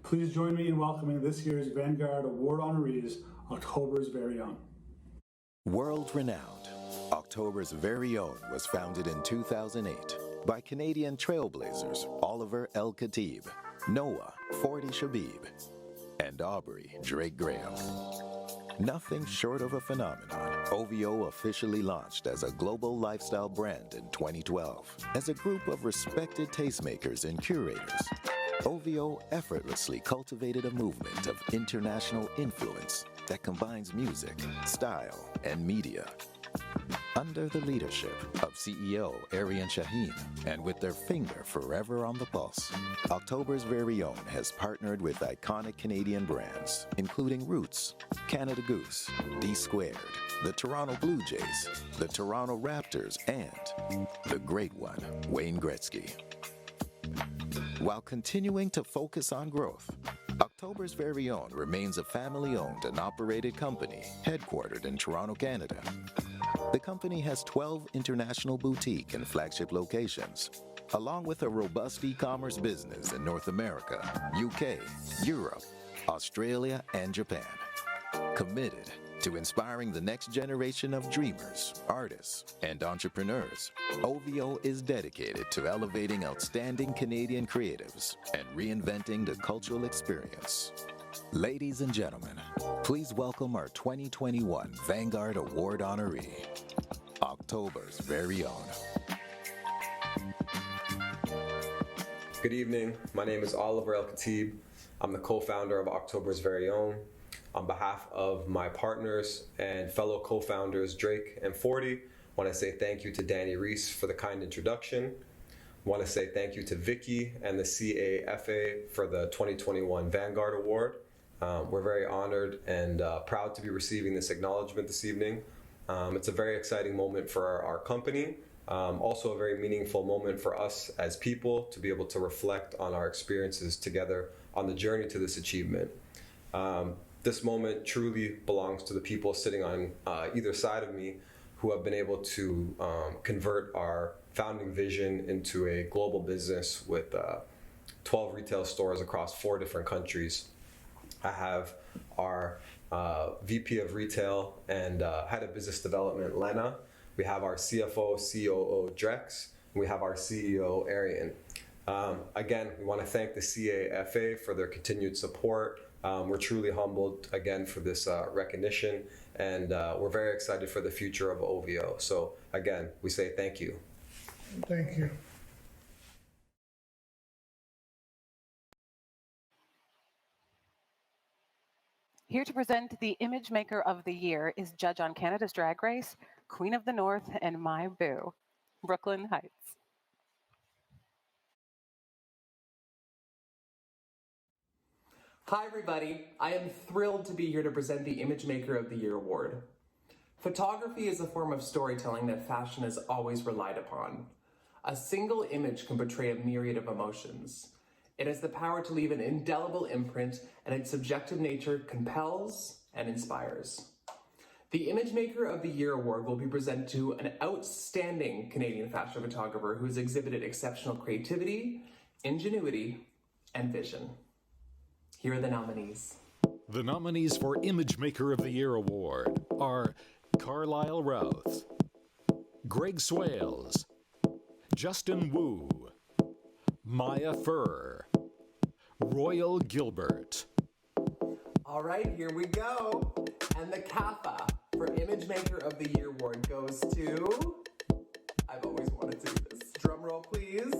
Please join me in welcoming this year's Vanguard Award honorees, October's very own. World-renowned, October's very own was founded in 2008 by Canadian trailblazers Oliver L. Khatib, Noah Forty Shabib, and Aubrey Drake Graham. Nothing short of a phenomenon, OVO officially launched as a global lifestyle brand in 2012. As a group of respected tastemakers and curators, OVO effortlessly cultivated a movement of international influence that combines music, style, and media. Under the leadership of CEO Arian Shaheen, and with their finger forever on the pulse, October's Very Own has partnered with iconic Canadian brands, including Roots, Canada Goose, D-Squared, the Toronto Blue Jays, the Toronto Raptors, and the great one, Wayne Gretzky. While continuing to focus on growth, October's Very Own remains a family-owned and operated company headquartered in Toronto, Canada. The company has 12 international boutique and flagship locations, along with a robust e-commerce business in North America, UK, Europe, Australia, and Japan. Committed to inspiring the next generation of dreamers, artists, and entrepreneurs, OVO is dedicated to elevating outstanding Canadian creatives and reinventing the cultural experience. Ladies and gentlemen, please welcome our 2021 Vanguard Award honoree, October's Very Own. Good evening. My name is Oliver El-Khatib. I'm the co-founder of October's Very Own. On behalf of my partners and fellow co-founders Drake and 40, I want to say thank you to Danny Reese for the kind introduction. I want to say thank you to Vicky and the CAFA for the 2021 Vanguard Award. We're very honored and proud to be receiving this acknowledgement this evening. It's a very exciting moment for our company, also a very meaningful moment for us as people to be able to reflect on our experiences together on the journey to this achievement. This moment truly belongs to the people sitting on either side of me who have been able to convert our founding vision into a global business with 12 retail stores across 4 different countries. I have our VP of Retail and Head of Business Development, Lena. We have our CFO, COO, Drex. And we have our CEO, Arian. Again, we want to thank the CAFA for their continued support. We're truly humbled again for this recognition, and we're very excited for the future of OVO. So again, we say thank you. Thank you. Here to present the Image Maker of the Year is judge on Canada's Drag Race, Queen of the North, and my boo, Brooklyn Heights. Hi everybody, I am thrilled to be here to present the Image Maker of the Year award. Photography is a form of storytelling that fashion has always relied upon. A single image can portray a myriad of emotions. It has the power to leave an indelible imprint, and its subjective nature compels and inspires. The Image Maker of the Year award will be presented to an outstanding Canadian fashion photographer who has exhibited exceptional creativity, ingenuity, and vision. Here are the nominees. The nominees for Image Maker of the Year award are Carlisle Routh, Greg Swales, Justin Wu, Maya Furr, Royal Gilbert. All right, here we go. And the CAFA for Image Maker of the Year award goes to, I've always wanted to do this. Drum roll, please.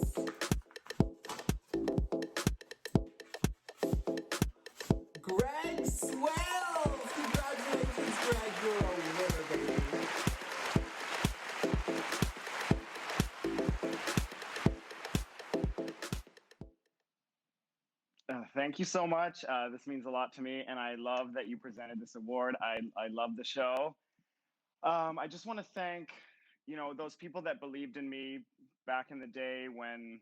Greg Swales! Congratulations, Greg. You're a winner, baby. Thank you so much. This means a lot to me, and I love that you presented this award. I love the show. I just want to thank, those people that believed in me back in the day when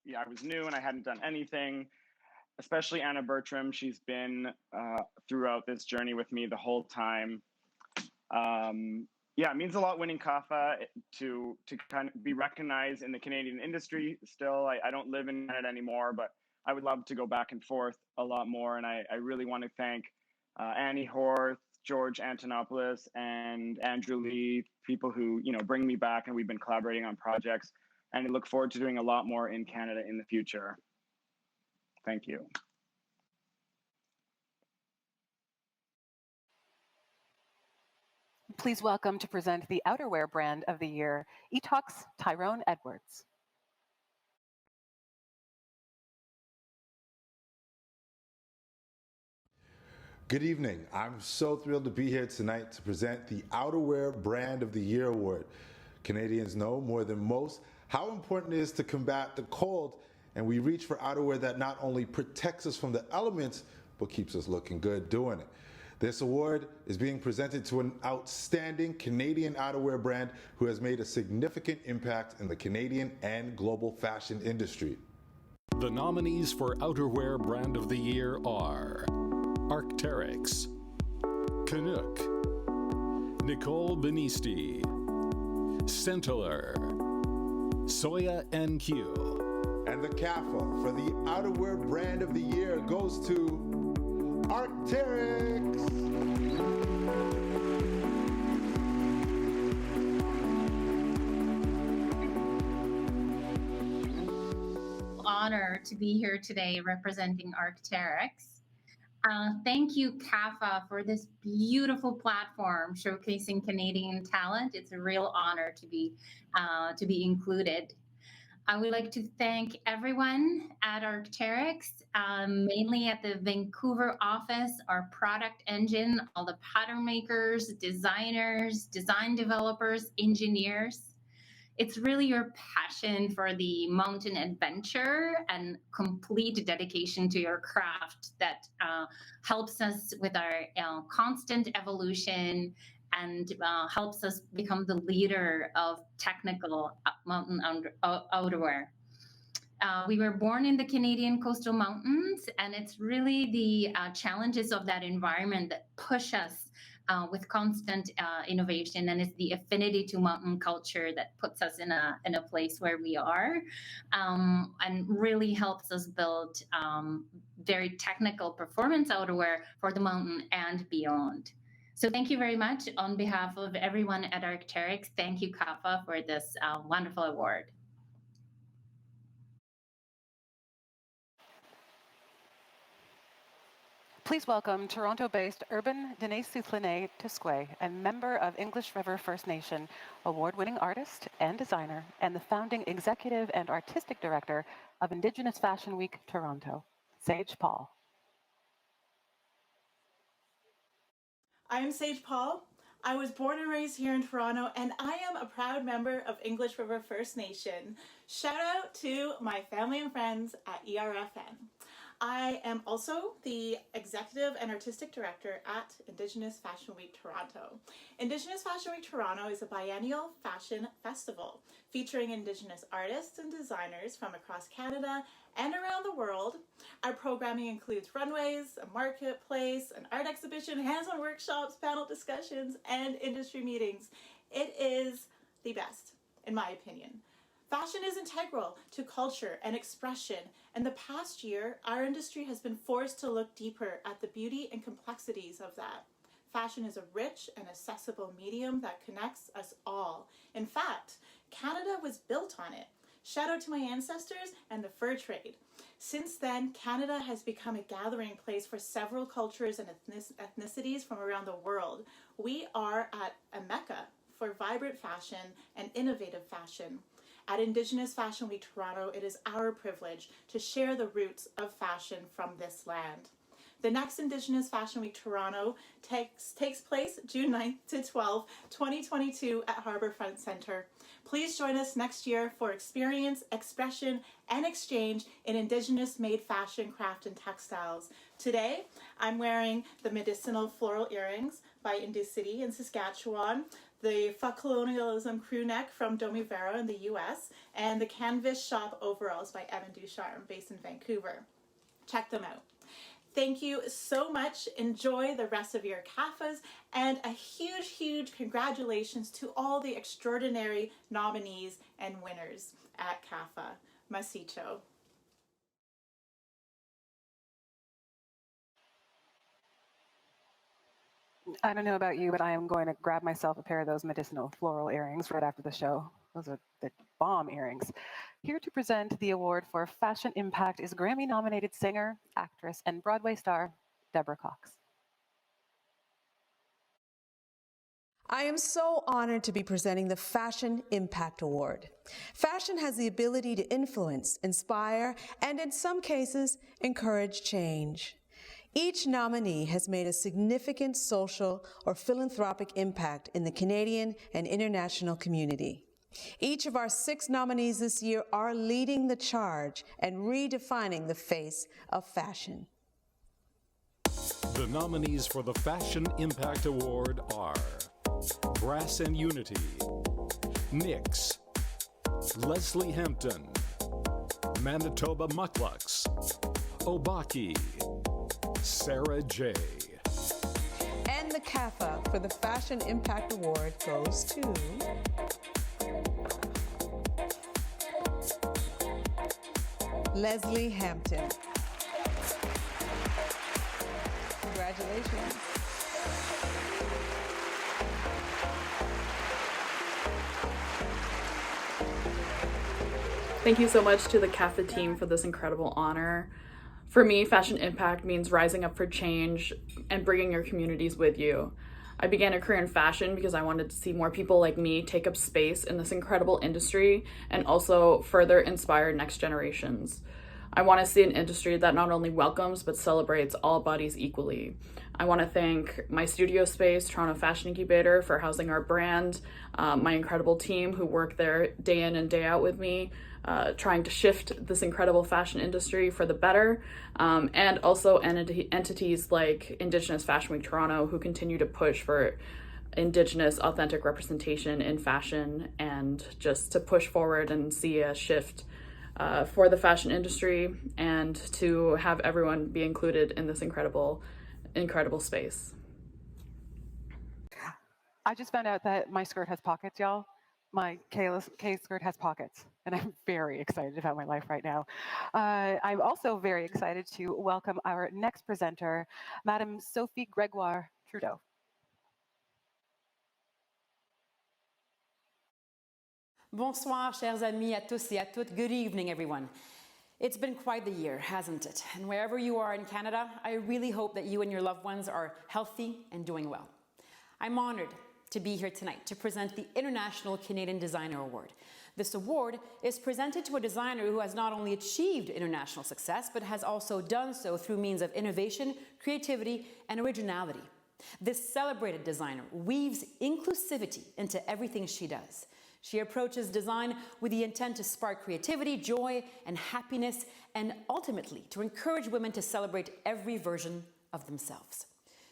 I was new and I hadn't done anything, especially Anna Bertram. She's been throughout this journey with me the whole time. It means a lot winning CAFA to kind of be recognized in the Canadian industry still. I don't live in Canada anymore, but I would love to go back and forth a lot more. And I really want to thank Annie Horth, George Antonopoulos, and Andrew Lee, people who, bring me back, and we've been collaborating on projects. And I look forward to doing a lot more in Canada in the future. Thank you. Please welcome to present the Outerwear Brand of the Year, Etox Tyrone Edwards. Good evening. I'm so thrilled to be here tonight to present the Outerwear Brand of the Year Award. Canadians know more than most how important it is to combat the cold, and we reach for outerwear that not only protects us from the elements, but keeps us looking good doing it. This award is being presented to an outstanding Canadian outerwear brand who has made a significant impact in the Canadian and global fashion industry. The nominees for Outerwear Brand of the Year are Arc'teryx, Canuck, Nicole Benisti, Centeler, Soya NQ. And the CAFA for the Outerwear Brand of the Year goes to Arc'teryx. Honor to be here today representing Arc'teryx. Thank you, CAFA, for this beautiful platform showcasing Canadian talent. It's a real honor to be included. I would like to thank everyone at Arc'teryx, mainly at the Vancouver office, our product engine, all the pattern makers, designers, design developers, engineers. It's really your passion for the mountain adventure and complete dedication to your craft that helps us with our constant evolution and helps us become the leader of technical mountain outerwear. We were born in the Canadian coastal mountains, and it's really the challenges of that environment that push us with constant innovation, and it's the affinity to mountain culture that puts us in a place where we are, and really helps us build very technical performance outerwear for the mountain and beyond. So thank you very much on behalf of everyone at Arc'teryx. Thank you, CAFA, for this wonderful award. Please welcome Toronto-based Urban Denise Soufflenet Tusquet, and member of English River First Nation, award-winning artist and designer, and the founding executive and artistic director of Indigenous Fashion Week Toronto, Sage Paul. I'm Sage Paul. I was born and raised here in Toronto, and I am a proud member of English River First Nation. Shout out to my family and friends at ERFN. I am also the executive and artistic director at Indigenous Fashion Week Toronto. Indigenous Fashion Week Toronto is a biennial fashion festival featuring Indigenous artists and designers from across Canada and around the world. Our programming includes runways, a marketplace, an art exhibition, hands-on workshops, panel discussions, and industry meetings. It is the best, in my opinion. Fashion is integral to culture and expression, and the past year, our industry has been forced to look deeper at the beauty and complexities of that. Fashion is a rich and accessible medium that connects us all. In fact, Canada was built on it. Shout out to my ancestors and the fur trade. Since then, Canada has become a gathering place for several cultures and ethnicities from around the world. We are at a mecca for vibrant fashion and innovative fashion. At Indigenous Fashion Week Toronto, it is our privilege to share the roots of fashion from this land. The next Indigenous Fashion Week Toronto takes place June 9th to 12th, 2022 at Harbourfront Centre. Please join us next year for experience, expression, and exchange in Indigenous-made fashion, craft, and textiles. Today, I'm wearing the medicinal floral earrings by Indicity in Saskatchewan, the Fuck Colonialism crew neck from Domi Vera in the US, and the Canvas Shop overalls by Evan Ducharme, based in Vancouver. Check them out. Thank you so much. Enjoy the rest of your CAFAs, and a huge, huge congratulations to all the extraordinary nominees and winners at CAFA. Masicho. I don't know about you, but I am going to grab myself a pair of those medicinal floral earrings right after the show. Those are the bomb earrings. Here to present the award for Fashion Impact is Grammy-nominated singer, actress, and Broadway star, Deborah Cox. I am so honored to be presenting the Fashion Impact Award. Fashion has the ability to influence, inspire, and in some cases, encourage change. Each nominee has made a significant social or philanthropic impact in the Canadian and international community. Each of our 6 nominees this year are leading the charge and redefining the face of fashion. The nominees for the Fashion Impact Award are Brass and Unity, NYX, Leslie Hampton, Manitoba Mucklucks, Obaki, Sarah J. And the CAFA for the Fashion Impact Award goes to Leslie Hampton. Congratulations. Thank you so much to the CAFA team for this incredible honor. For me, Fashion Impact means rising up for change and bringing your communities with you. I began a career in fashion because I wanted to see more people like me take up space in this incredible industry and also further inspire next generations. I want to see an industry that not only welcomes but celebrates all bodies equally. I want to thank my studio space, Toronto Fashion Incubator, for housing our brand, my incredible team who work there day in and day out with me, trying to shift this incredible fashion industry for the better, and also entities like Indigenous Fashion Week Toronto, who continue to push for Indigenous authentic representation in fashion and just to push forward and see a shift for the fashion industry and to have everyone be included in this incredible space. I just found out that my skirt has pockets, y'all. My K skirt has pockets, and I'm very excited about my life right now. I'm also very excited to welcome our next presenter, Madame Sophie Gregoire Trudeau. Bonsoir, chers amis, à tous et à toutes. Good evening, everyone. It's been quite the year, hasn't it? And wherever you are in Canada, I really hope that you and your loved ones are healthy and doing well. I'm honored to be here tonight to present the International Canadian Designer Award. This award is presented to a designer who has not only achieved international success, but has also done so through means of innovation, creativity, and originality. This celebrated designer weaves inclusivity into everything she does. She approaches design with the intent to spark creativity, joy, and happiness, and ultimately to encourage women to celebrate every version of themselves.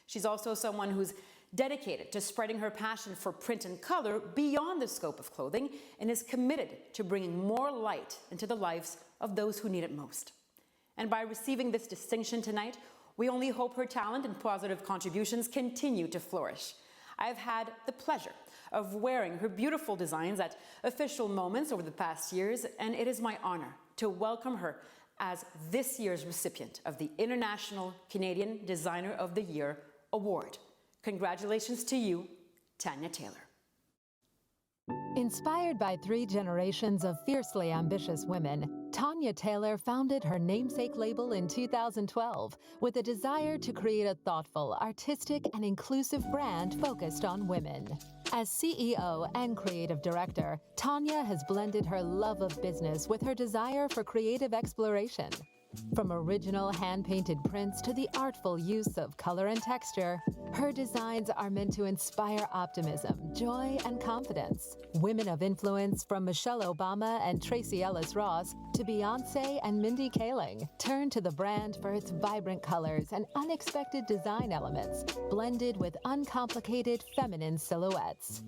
She's also someone who's dedicated to spreading her passion for print and color beyond the scope of clothing and is committed to bringing more light into the lives of those who need it most. And by receiving this distinction tonight, we only hope her talent and positive contributions continue to flourish. I've had the pleasure of wearing her beautiful designs at official moments over the past years, and it is my honor to welcome her as this year's recipient of the International Canadian Designer of the Year Award. Congratulations to you, Tanya Taylor. Inspired by 3 generations of fiercely ambitious women, Tanya Taylor founded her namesake label in 2012 with a desire to create a thoughtful, artistic, and inclusive brand focused on women. As CEO and creative director, Tanya has blended her love of business with her desire for creative exploration. From original hand-painted prints to the artful use of color and texture, her designs are meant to inspire optimism, joy, and confidence. Women of influence from Michelle Obama and Tracee Ellis Ross to Beyoncé and Mindy Kaling turn to the brand for its vibrant colors and unexpected design elements, blended with uncomplicated feminine silhouettes.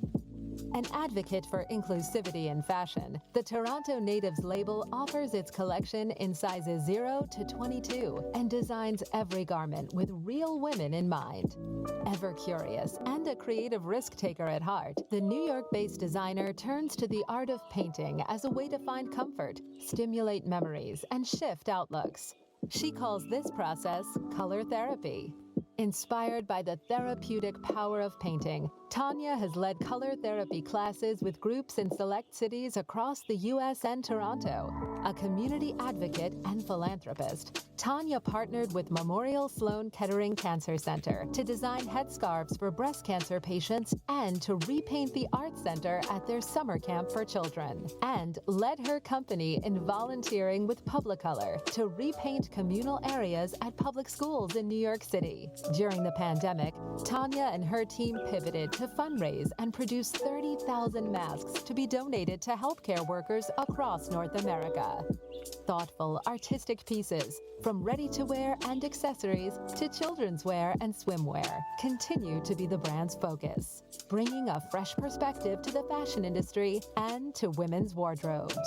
An advocate for inclusivity in fashion, the Toronto Natives label offers its collection in sizes 0 to 22 and designs every garment with real women in mind. Ever curious and a creative risk-taker at heart, the New York-based designer turns to the art of painting as a way to find comfort, stimulate memories, and shift outlooks. She calls this process color therapy. Inspired by the therapeutic power of painting, Tanya has led color therapy classes with groups in select cities across the U.S. and Toronto. A community advocate and philanthropist, Tanya partnered with Memorial Sloan Kettering Cancer Center to design headscarves for breast cancer patients and to repaint the Art Center at their summer camp for children, and led her company in volunteering with Publicolor to repaint communal areas at public schools in New York City. During the pandemic, Tanya and her team pivoted to fundraise and produce 30,000 masks to be donated to healthcare workers across North America. Thoughtful, artistic pieces, from ready-to-wear and accessories to children's wear and swimwear, continue to be the brand's focus, bringing a fresh perspective to the fashion industry and to women's wardrobes.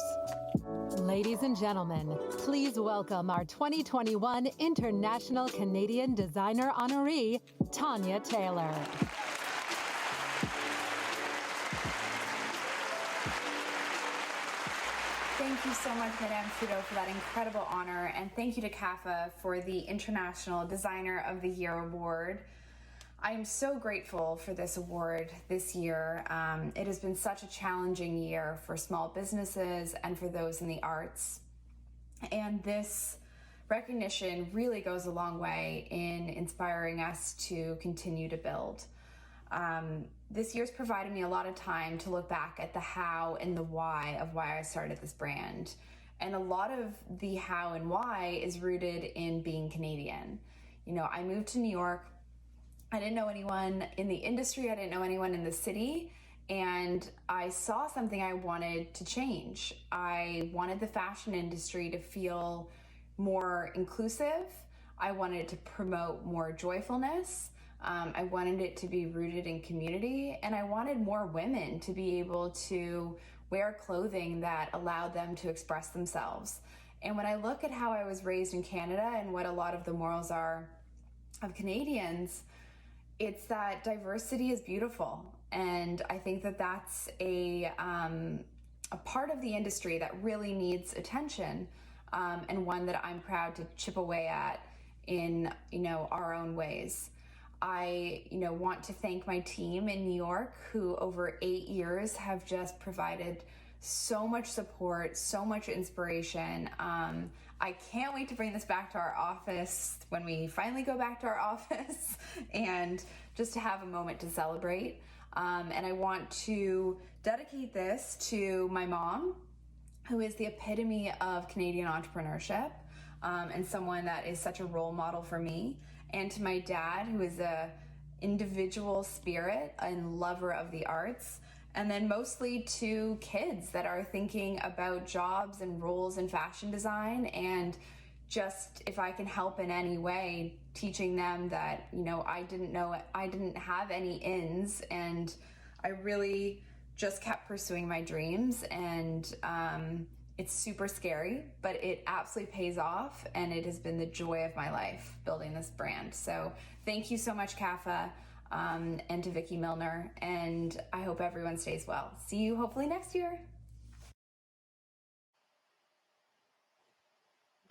Ladies and gentlemen, please welcome our 2021 International Canadian Designer Honoree, Tanya Taylor. Thank you so much, Madame Trudeau, for that incredible honor, and thank you to CAFA for the International Designer of the Year Award. I am so grateful for this award this year. It has been such a challenging year for small businesses and for those in the arts. And this recognition really goes a long way in inspiring us to continue to build. This year's provided me a lot of time to look back at the how and the why of why I started this brand. And a lot of the how and why is rooted in being Canadian. You know, I moved to New York. I didn't know anyone in the industry. I didn't know anyone in the city. And I saw something I wanted to change. I wanted the fashion industry to feel more inclusive. I wanted to promote more joyfulness. I wanted it to be rooted in community, and I wanted more women to be able to wear clothing that allowed them to express themselves. And when I look at how I was raised in Canada and what a lot of the morals are of Canadians, it's that diversity is beautiful. And I think that that's a part of the industry that really needs attention, and one that I'm proud to chip away at in, our own ways. I, want to thank my team in New York, who over 8 years have just provided so much support, so much inspiration. I can't wait to bring this back to our office when we finally go back to our office and just to have a moment to celebrate. And I want to dedicate this to my mom, who is the epitome of Canadian entrepreneurship, and someone that is such a role model for me. And to my dad, who is a individual spirit and lover of the arts. And then mostly to kids that are thinking about jobs and roles in fashion design, and just, if I can help in any way, teaching them that, I didn't have any ins, and I really just kept pursuing my dreams. And it's super scary, but it absolutely pays off, and it has been the joy of my life building this brand. So thank you so much, CAFA, and to Vicki Milner, and I hope everyone stays well. See you hopefully next year.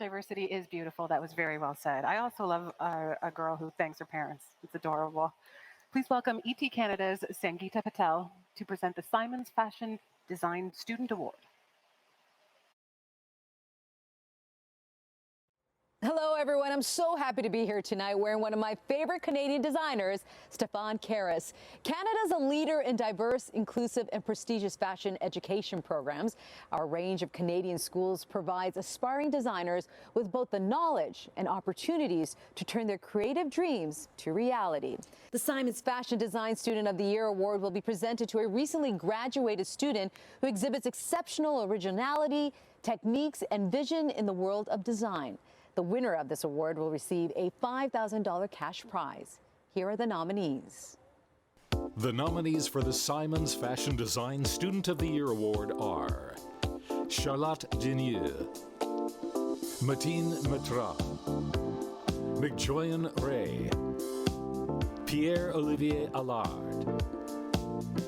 Diversity is beautiful. That was very well said. I also love a girl who thanks her parents. It's adorable. Please welcome ET Canada's Sangeeta Patel to present the Simons Fashion Design Student Award. Hello, everyone. I'm so happy to be here tonight wearing one of my favorite Canadian designers, Stefan Karras. Canada's a leader in diverse, inclusive, and prestigious fashion education programs. Our range of Canadian schools provides aspiring designers with both the knowledge and opportunities to turn their creative dreams to reality. The Simons Fashion Design Student of the Year Award will be presented to a recently graduated student who exhibits exceptional originality, techniques, and vision in the world of design. The winner of this award will receive a $5,000 cash prize. Here are the nominees. The nominees for the Simons Fashion Design Student of the Year Award are Charlotte Denieux, Matine Matra, McJoyan Ray, Pierre-Olivier Allard,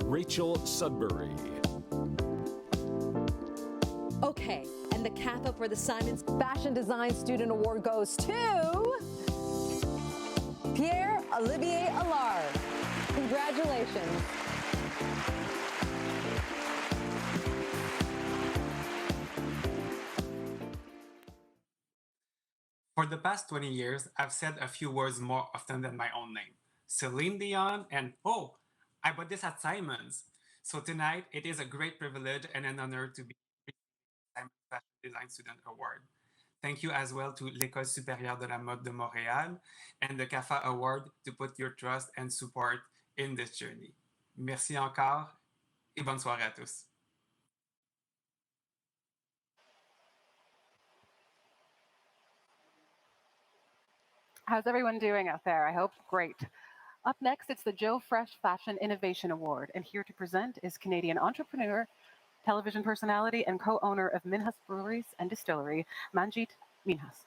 Rachel Sudbury. Okay, and the CAFA for the Simons Fashion Design Student Award goes to Pierre Olivier Allard. Congratulations. For the past 20 years, I've said a few words more often than my own name. Celine Dion and, oh, I bought this at Simon's. So tonight, it is a great privilege and an honor to be Simon's Fashion Design Student Award. Thank you as well to l'École supérieure de la mode de Montréal and the CAFA Award to put your trust and support in this journey. Merci encore et bonne soirée à tous. How's everyone doing out there? I hope great. Up next, it's the Joe Fresh Fashion Innovation Award. And here to present is Canadian entrepreneur, television personality, and co-owner of Minhas Breweries and Distillery, Manjeet Minhas.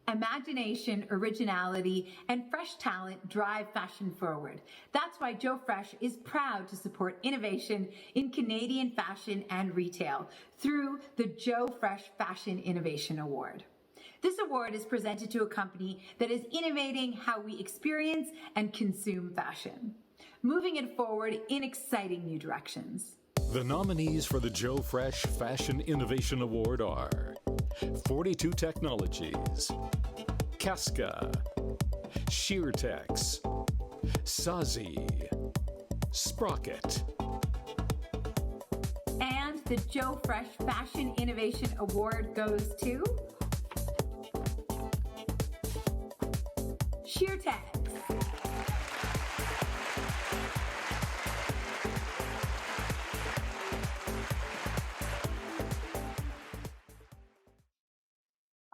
Imagination, originality, and fresh talent drive fashion forward. That's why Joe Fresh is proud to support innovation in Canadian fashion and retail through the Joe Fresh Fashion Innovation Award. This award is presented to a company that is innovating how we experience and consume fashion, moving it forward in exciting new directions. The nominees for the Joe Fresh Fashion Innovation Award are 42 Technologies, Casca, SheerTex, Sazi, Sprocket. And the Joe Fresh Fashion Innovation Award goes to SheerTex.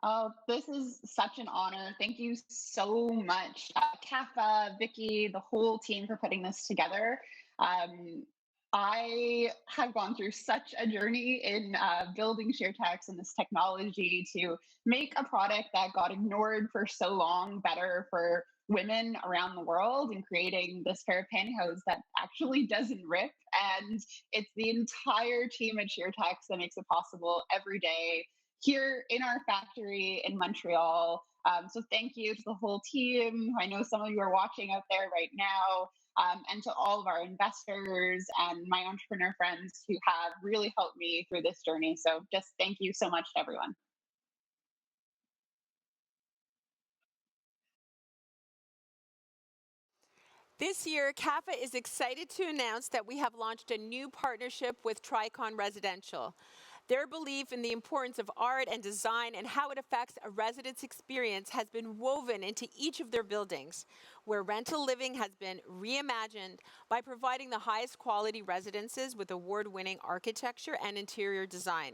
Oh, this is such an honor. Thank you so much, CAFA, Vicky, the whole team for putting this together. I have gone through such a journey in building SheerTex and this technology to make a product that got ignored for so long better for women around the world, and creating this pair of pantyhose that actually doesn't rip. And it's the entire team at SheerTex that makes it possible every day here in our factory in Montreal. So thank you to the whole team. I know some of you are watching out there right now, and to all of our investors and my entrepreneur friends who have really helped me through this journey. So just thank you so much to everyone. This year, CAFA is excited to announce that we have launched a new partnership with Tricon Residential. Their belief in the importance of art and design and how it affects a resident's experience has been woven into each of their buildings, where rental living has been reimagined by providing the highest quality residences with award-winning architecture and interior design.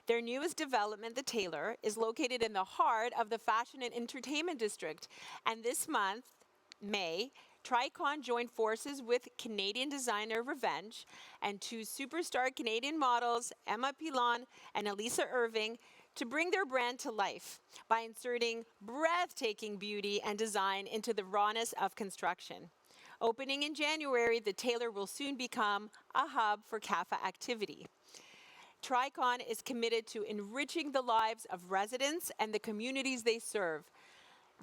Their newest development, The Taylor, is located in the heart of the Fashion and Entertainment District, and this month, May, Tricon joined forces with Canadian designer Revenge and two superstar Canadian models, Emma Pilon and Elisa Irving, to bring their brand to life by inserting breathtaking beauty and design into the rawness of construction. Opening in January, the Taylor will soon become a hub for CAFA activity. Tricon is committed to enriching the lives of residents and the communities they serve.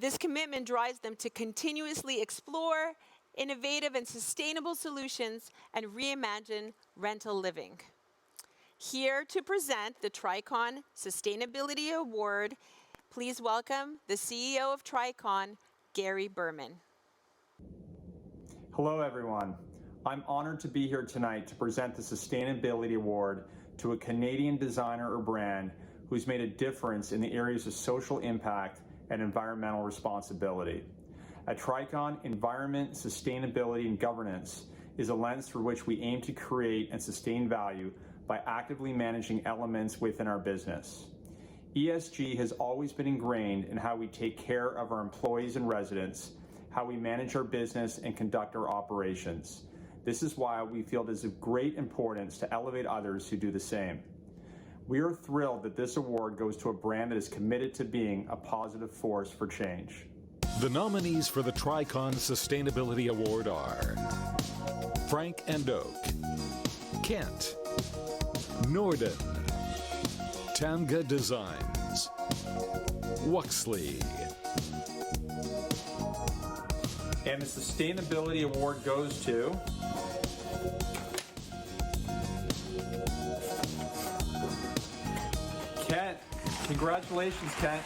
This commitment drives them to continuously explore innovative and sustainable solutions and reimagine rental living. Here to present the Tricon Sustainability Award, please welcome the CEO of Tricon, Gary Berman. Hello, everyone. I'm honored to be here tonight to present the Sustainability Award to a Canadian designer or brand who's made a difference in the areas of social impact and environmental responsibility. At Tricon, environment, sustainability, and governance is a lens through which we aim to create and sustain value by actively managing elements within our business. ESG has always been ingrained in how we take care of our employees and residents, how we manage our business and conduct our operations. This is why we feel it is of great importance to elevate others who do the same. We are thrilled that this award goes to a brand that is committed to being a positive force for change. The nominees for the Tricon Sustainability Award are Frank and Oak, Kent, Norden, Tanga Designs, Wuxley. And the Sustainability Award goes to Kent. Congratulations, Kent.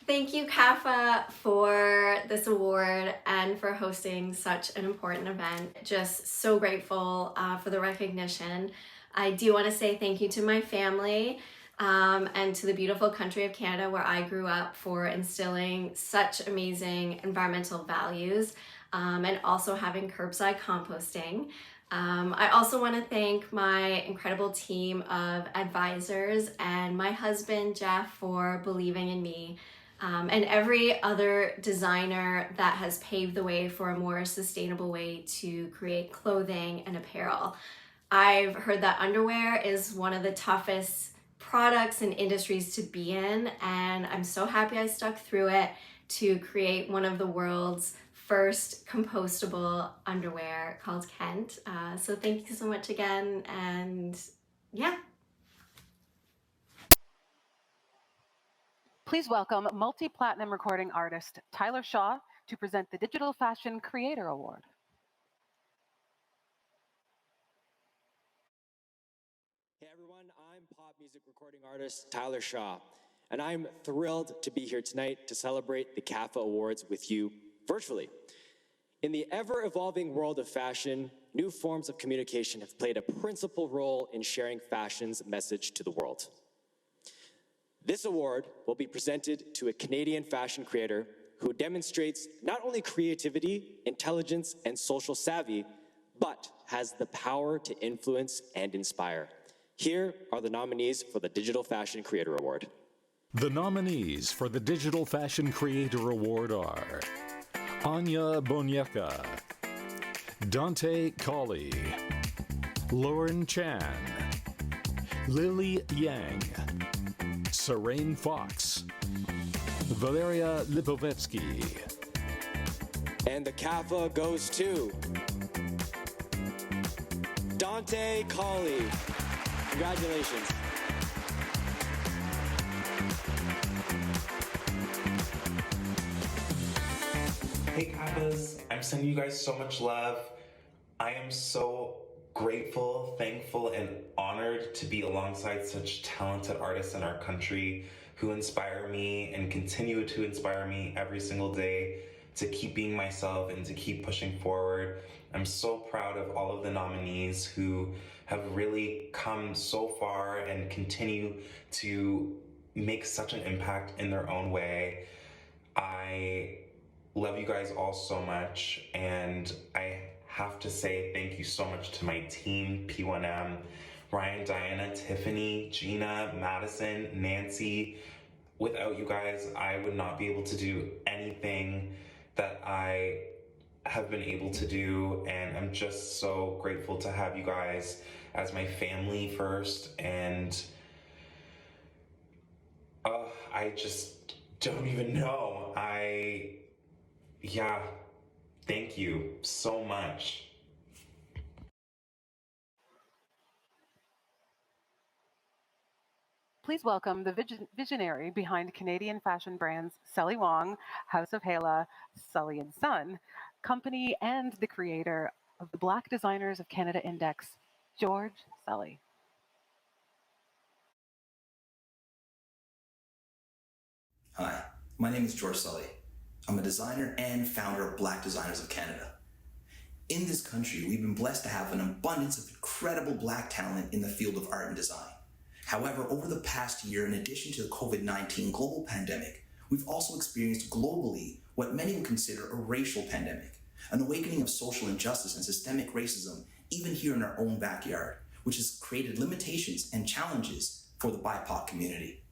Thank you, CAFA, for this award and for hosting such an important event. Just so grateful for the recognition. I do want to say thank you to my family and to the beautiful country of Canada where I grew up for instilling such amazing environmental values and also having curbside composting. I also want to thank my incredible team of advisors and my husband, Jeff, for believing in me. And every other designer that has paved the way for a more sustainable way to create clothing and apparel. I've heard that underwear is one of the toughest products and industries to be in, and I'm so happy I stuck through it to create one of the world's first compostable underwear called Kent. So thank you so much again, and yeah. Please welcome multi-platinum recording artist Tyler Shaw to present the Digital Fashion Creator Award. Hey everyone, I'm pop music recording artist Tyler Shaw, and I'm thrilled to be here tonight to celebrate the CAFA Awards with you virtually. In the ever-evolving world of fashion, new forms of communication have played a principal role in sharing fashion's message to the world. This award will be presented to a Canadian fashion creator who demonstrates not only creativity, intelligence, and social savvy, but has the power to influence and inspire. Here are the nominees for the Digital Fashion Creator Award. The nominees for the Digital Fashion Creator Award are Anya Bonieka, Dante Colley, Lauren Chan, Lily Yang, Serene Fox, Valeria Lipovetsky. And the CAFA goes to Dante Colley. Congratulations. Hey CAFAs, I'm sending you guys so much love. I am so grateful, thankful, and honored to be alongside such talented artists in our country who inspire me and continue to inspire me every single day to keep being myself and to keep pushing forward. I'm so proud of all of the nominees who have really come so far and continue to make such an impact in their own way. I love you guys all so much, and I have to say thank you so much to my team, P1M, Ryan, Diana, Tiffany, Gina, Madison, Nancy. Without you guys, I would not be able to do anything that I have been able to do, and I'm just so grateful to have you guys as my family first, and I just don't even know. Thank you so much. Please welcome the visionary behind Canadian fashion brands Sully Wong, House of Hala, Sully & Son, company and the creator of the Black Designers of Canada Index, George Sully. Hi, my name is George Sully. I'm a designer and founder of Black Designers of Canada. In this country, we've been blessed to have an abundance of incredible Black talent in the field of art and design. However, over the past year, in addition to the COVID-19 global pandemic, we've also experienced globally what many would consider a racial pandemic, an awakening of social injustice and systemic racism even here in our own backyard, which has created limitations and challenges for the BIPOC community.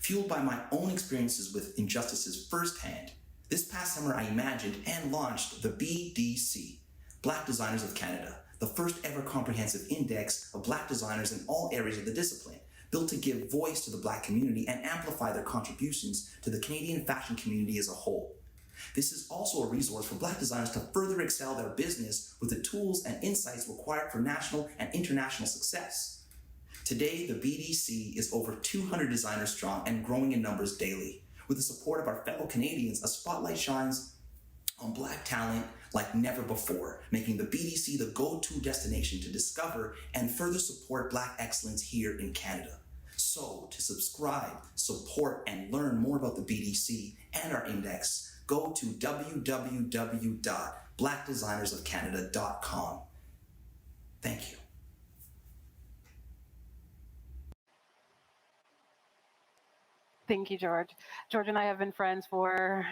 Fueled by my own experiences with injustices firsthand, this past summer I imagined and launched the BDC, Black Designers of Canada, the first ever comprehensive index of Black designers in all areas of the discipline, built to give voice to the Black community and amplify their contributions to the Canadian fashion community as a whole. This is also a resource for Black designers to further excel their business with the tools and insights required for national and international success. Today, the BDC is over 200 designers strong and growing in numbers daily. With the support of our fellow Canadians, a spotlight shines on Black talent like never before, making the BDC the go-to destination to discover and further support Black excellence here in Canada. So, to subscribe, support, and learn more about the BDC and our index, go to www.blackdesignersofcanada.com. Thank you. Thank you, George. George and I have been friends for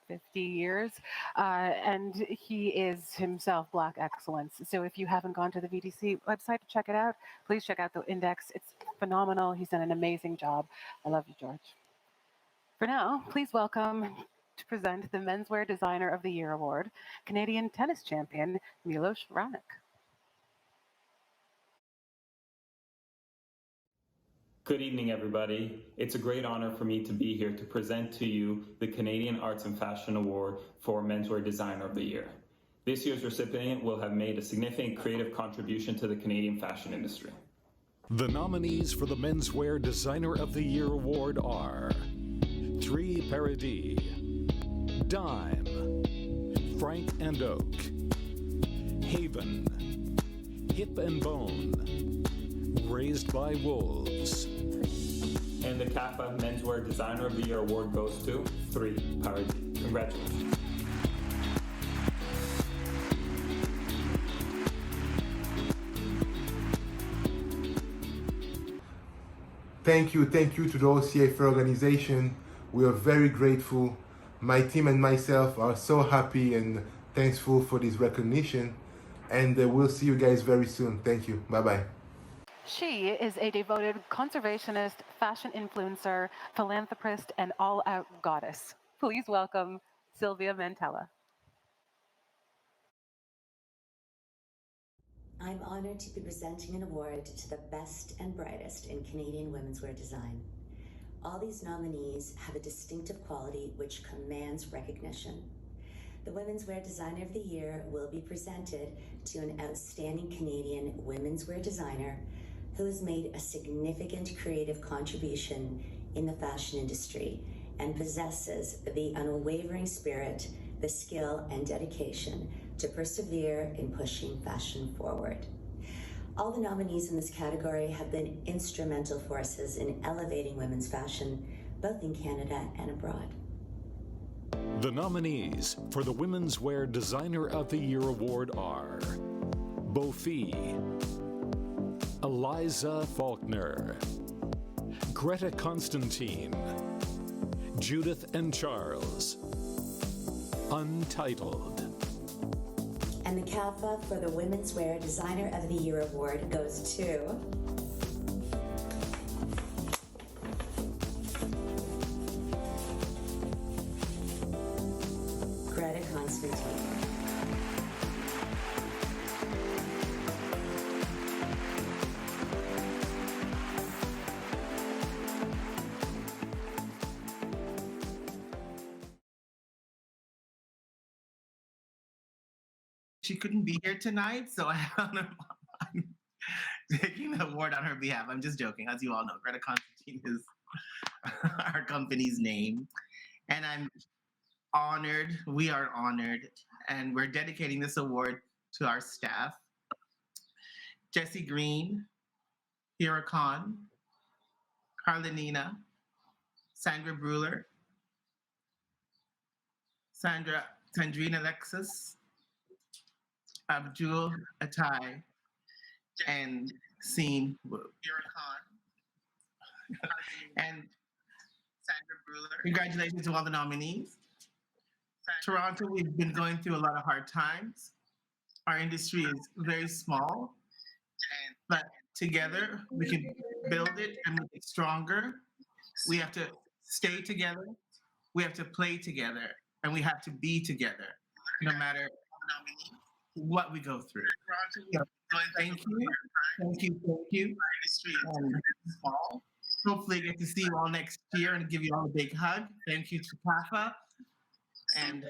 50 years, and he is himself Black excellence. So if you haven't gone to the VDC website to check it out, please check out the index. It's phenomenal. He's done an amazing job. I love you, George. For now, please welcome to present the Menswear Designer of the Year Award, Canadian tennis champion Milos Raonic. Good evening, everybody. It's a great honor for me to be here to present to you the Canadian Arts and Fashion Award for Menswear Designer of the Year. This year's recipient will have made a significant creative contribution to the Canadian fashion industry. The nominees for the Menswear Designer of the Year Award are 3 Paradis, Dime, Frank and Oak, Haven, Hip and Bone, Raised by Wolves. And the CAFA Menswear Designer of the Year Award goes to 3 Paradis. Congratulations. Thank you to the OCFA organization. We are very grateful. My team and myself are so happy and thankful for this recognition. And we'll see you guys very soon. Thank you. Bye-bye. She is a devoted conservationist, fashion influencer, philanthropist, and all-out goddess. Please welcome Sylvia Mantella. I'm honored to be presenting an award to the best and brightest in Canadian womenswear design. All these nominees have a distinctive quality which commands recognition. The Womenswear Designer of the Year will be presented to an outstanding Canadian womenswear designer who has made a significant creative contribution in the fashion industry and possesses the unwavering spirit, the skill, and dedication to persevere in pushing fashion forward. All the nominees in this category have been instrumental forces in elevating women's fashion, both in Canada and abroad. The nominees for the Women's Wear Designer of the Year Award are Bofi, Eliza Faulkner, Greta Constantine, Judith and Charles, Untitled. And the CAFA for the Women's Wear Designer of the Year Award goes to Greta Constantine. She couldn't be here tonight, so I'm taking the award on her behalf. I'm just joking. As you all know, Greta Constantine is our company's name. And I'm honored, we are honored, and we're dedicating this award to our staff. Jessie Green, Hira Khan, Carlinina, Sandra Bruler, Sandrina Alexis, Abdul Atai, and Seen Wu. And Sandra Bruler. Congratulations to all the nominees. Toronto, we've been going through a lot of hard times. Our industry is very small, but together we can build it and make it stronger. We have to stay together, we have to play together, and we have to be together, no matter what we go through. So, thank you. Hopefully I get to see you all next year and give you all a big hug. Thank you to CAFA. And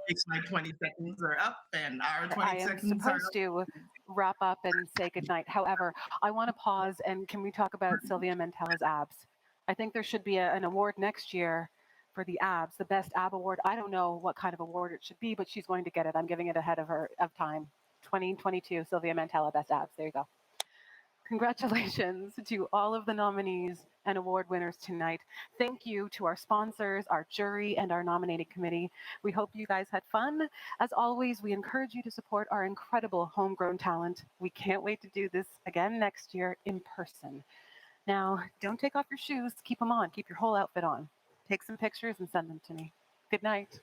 it's like 20 seconds are up and our 20 I am seconds are supposed to wrap up and say goodnight. However, I want to pause and can we talk about Sylvia Mentella's abs? I think there should be an award next year for the abs, the best ab award. I don't know what kind of award it should be, but she's going to get it. I'm giving it ahead of time. 2022, Sylvia Mentella, best abs. There you go. Congratulations to all of the nominees and award winners tonight. Thank you to our sponsors, our jury, and our nominating committee. We hope you guys had fun. As always, we encourage you to support our incredible homegrown talent. We can't wait to do this again next year in person. Now, don't take off your shoes. Keep them on. Keep your whole outfit on. Take some pictures and send them to me. Good night.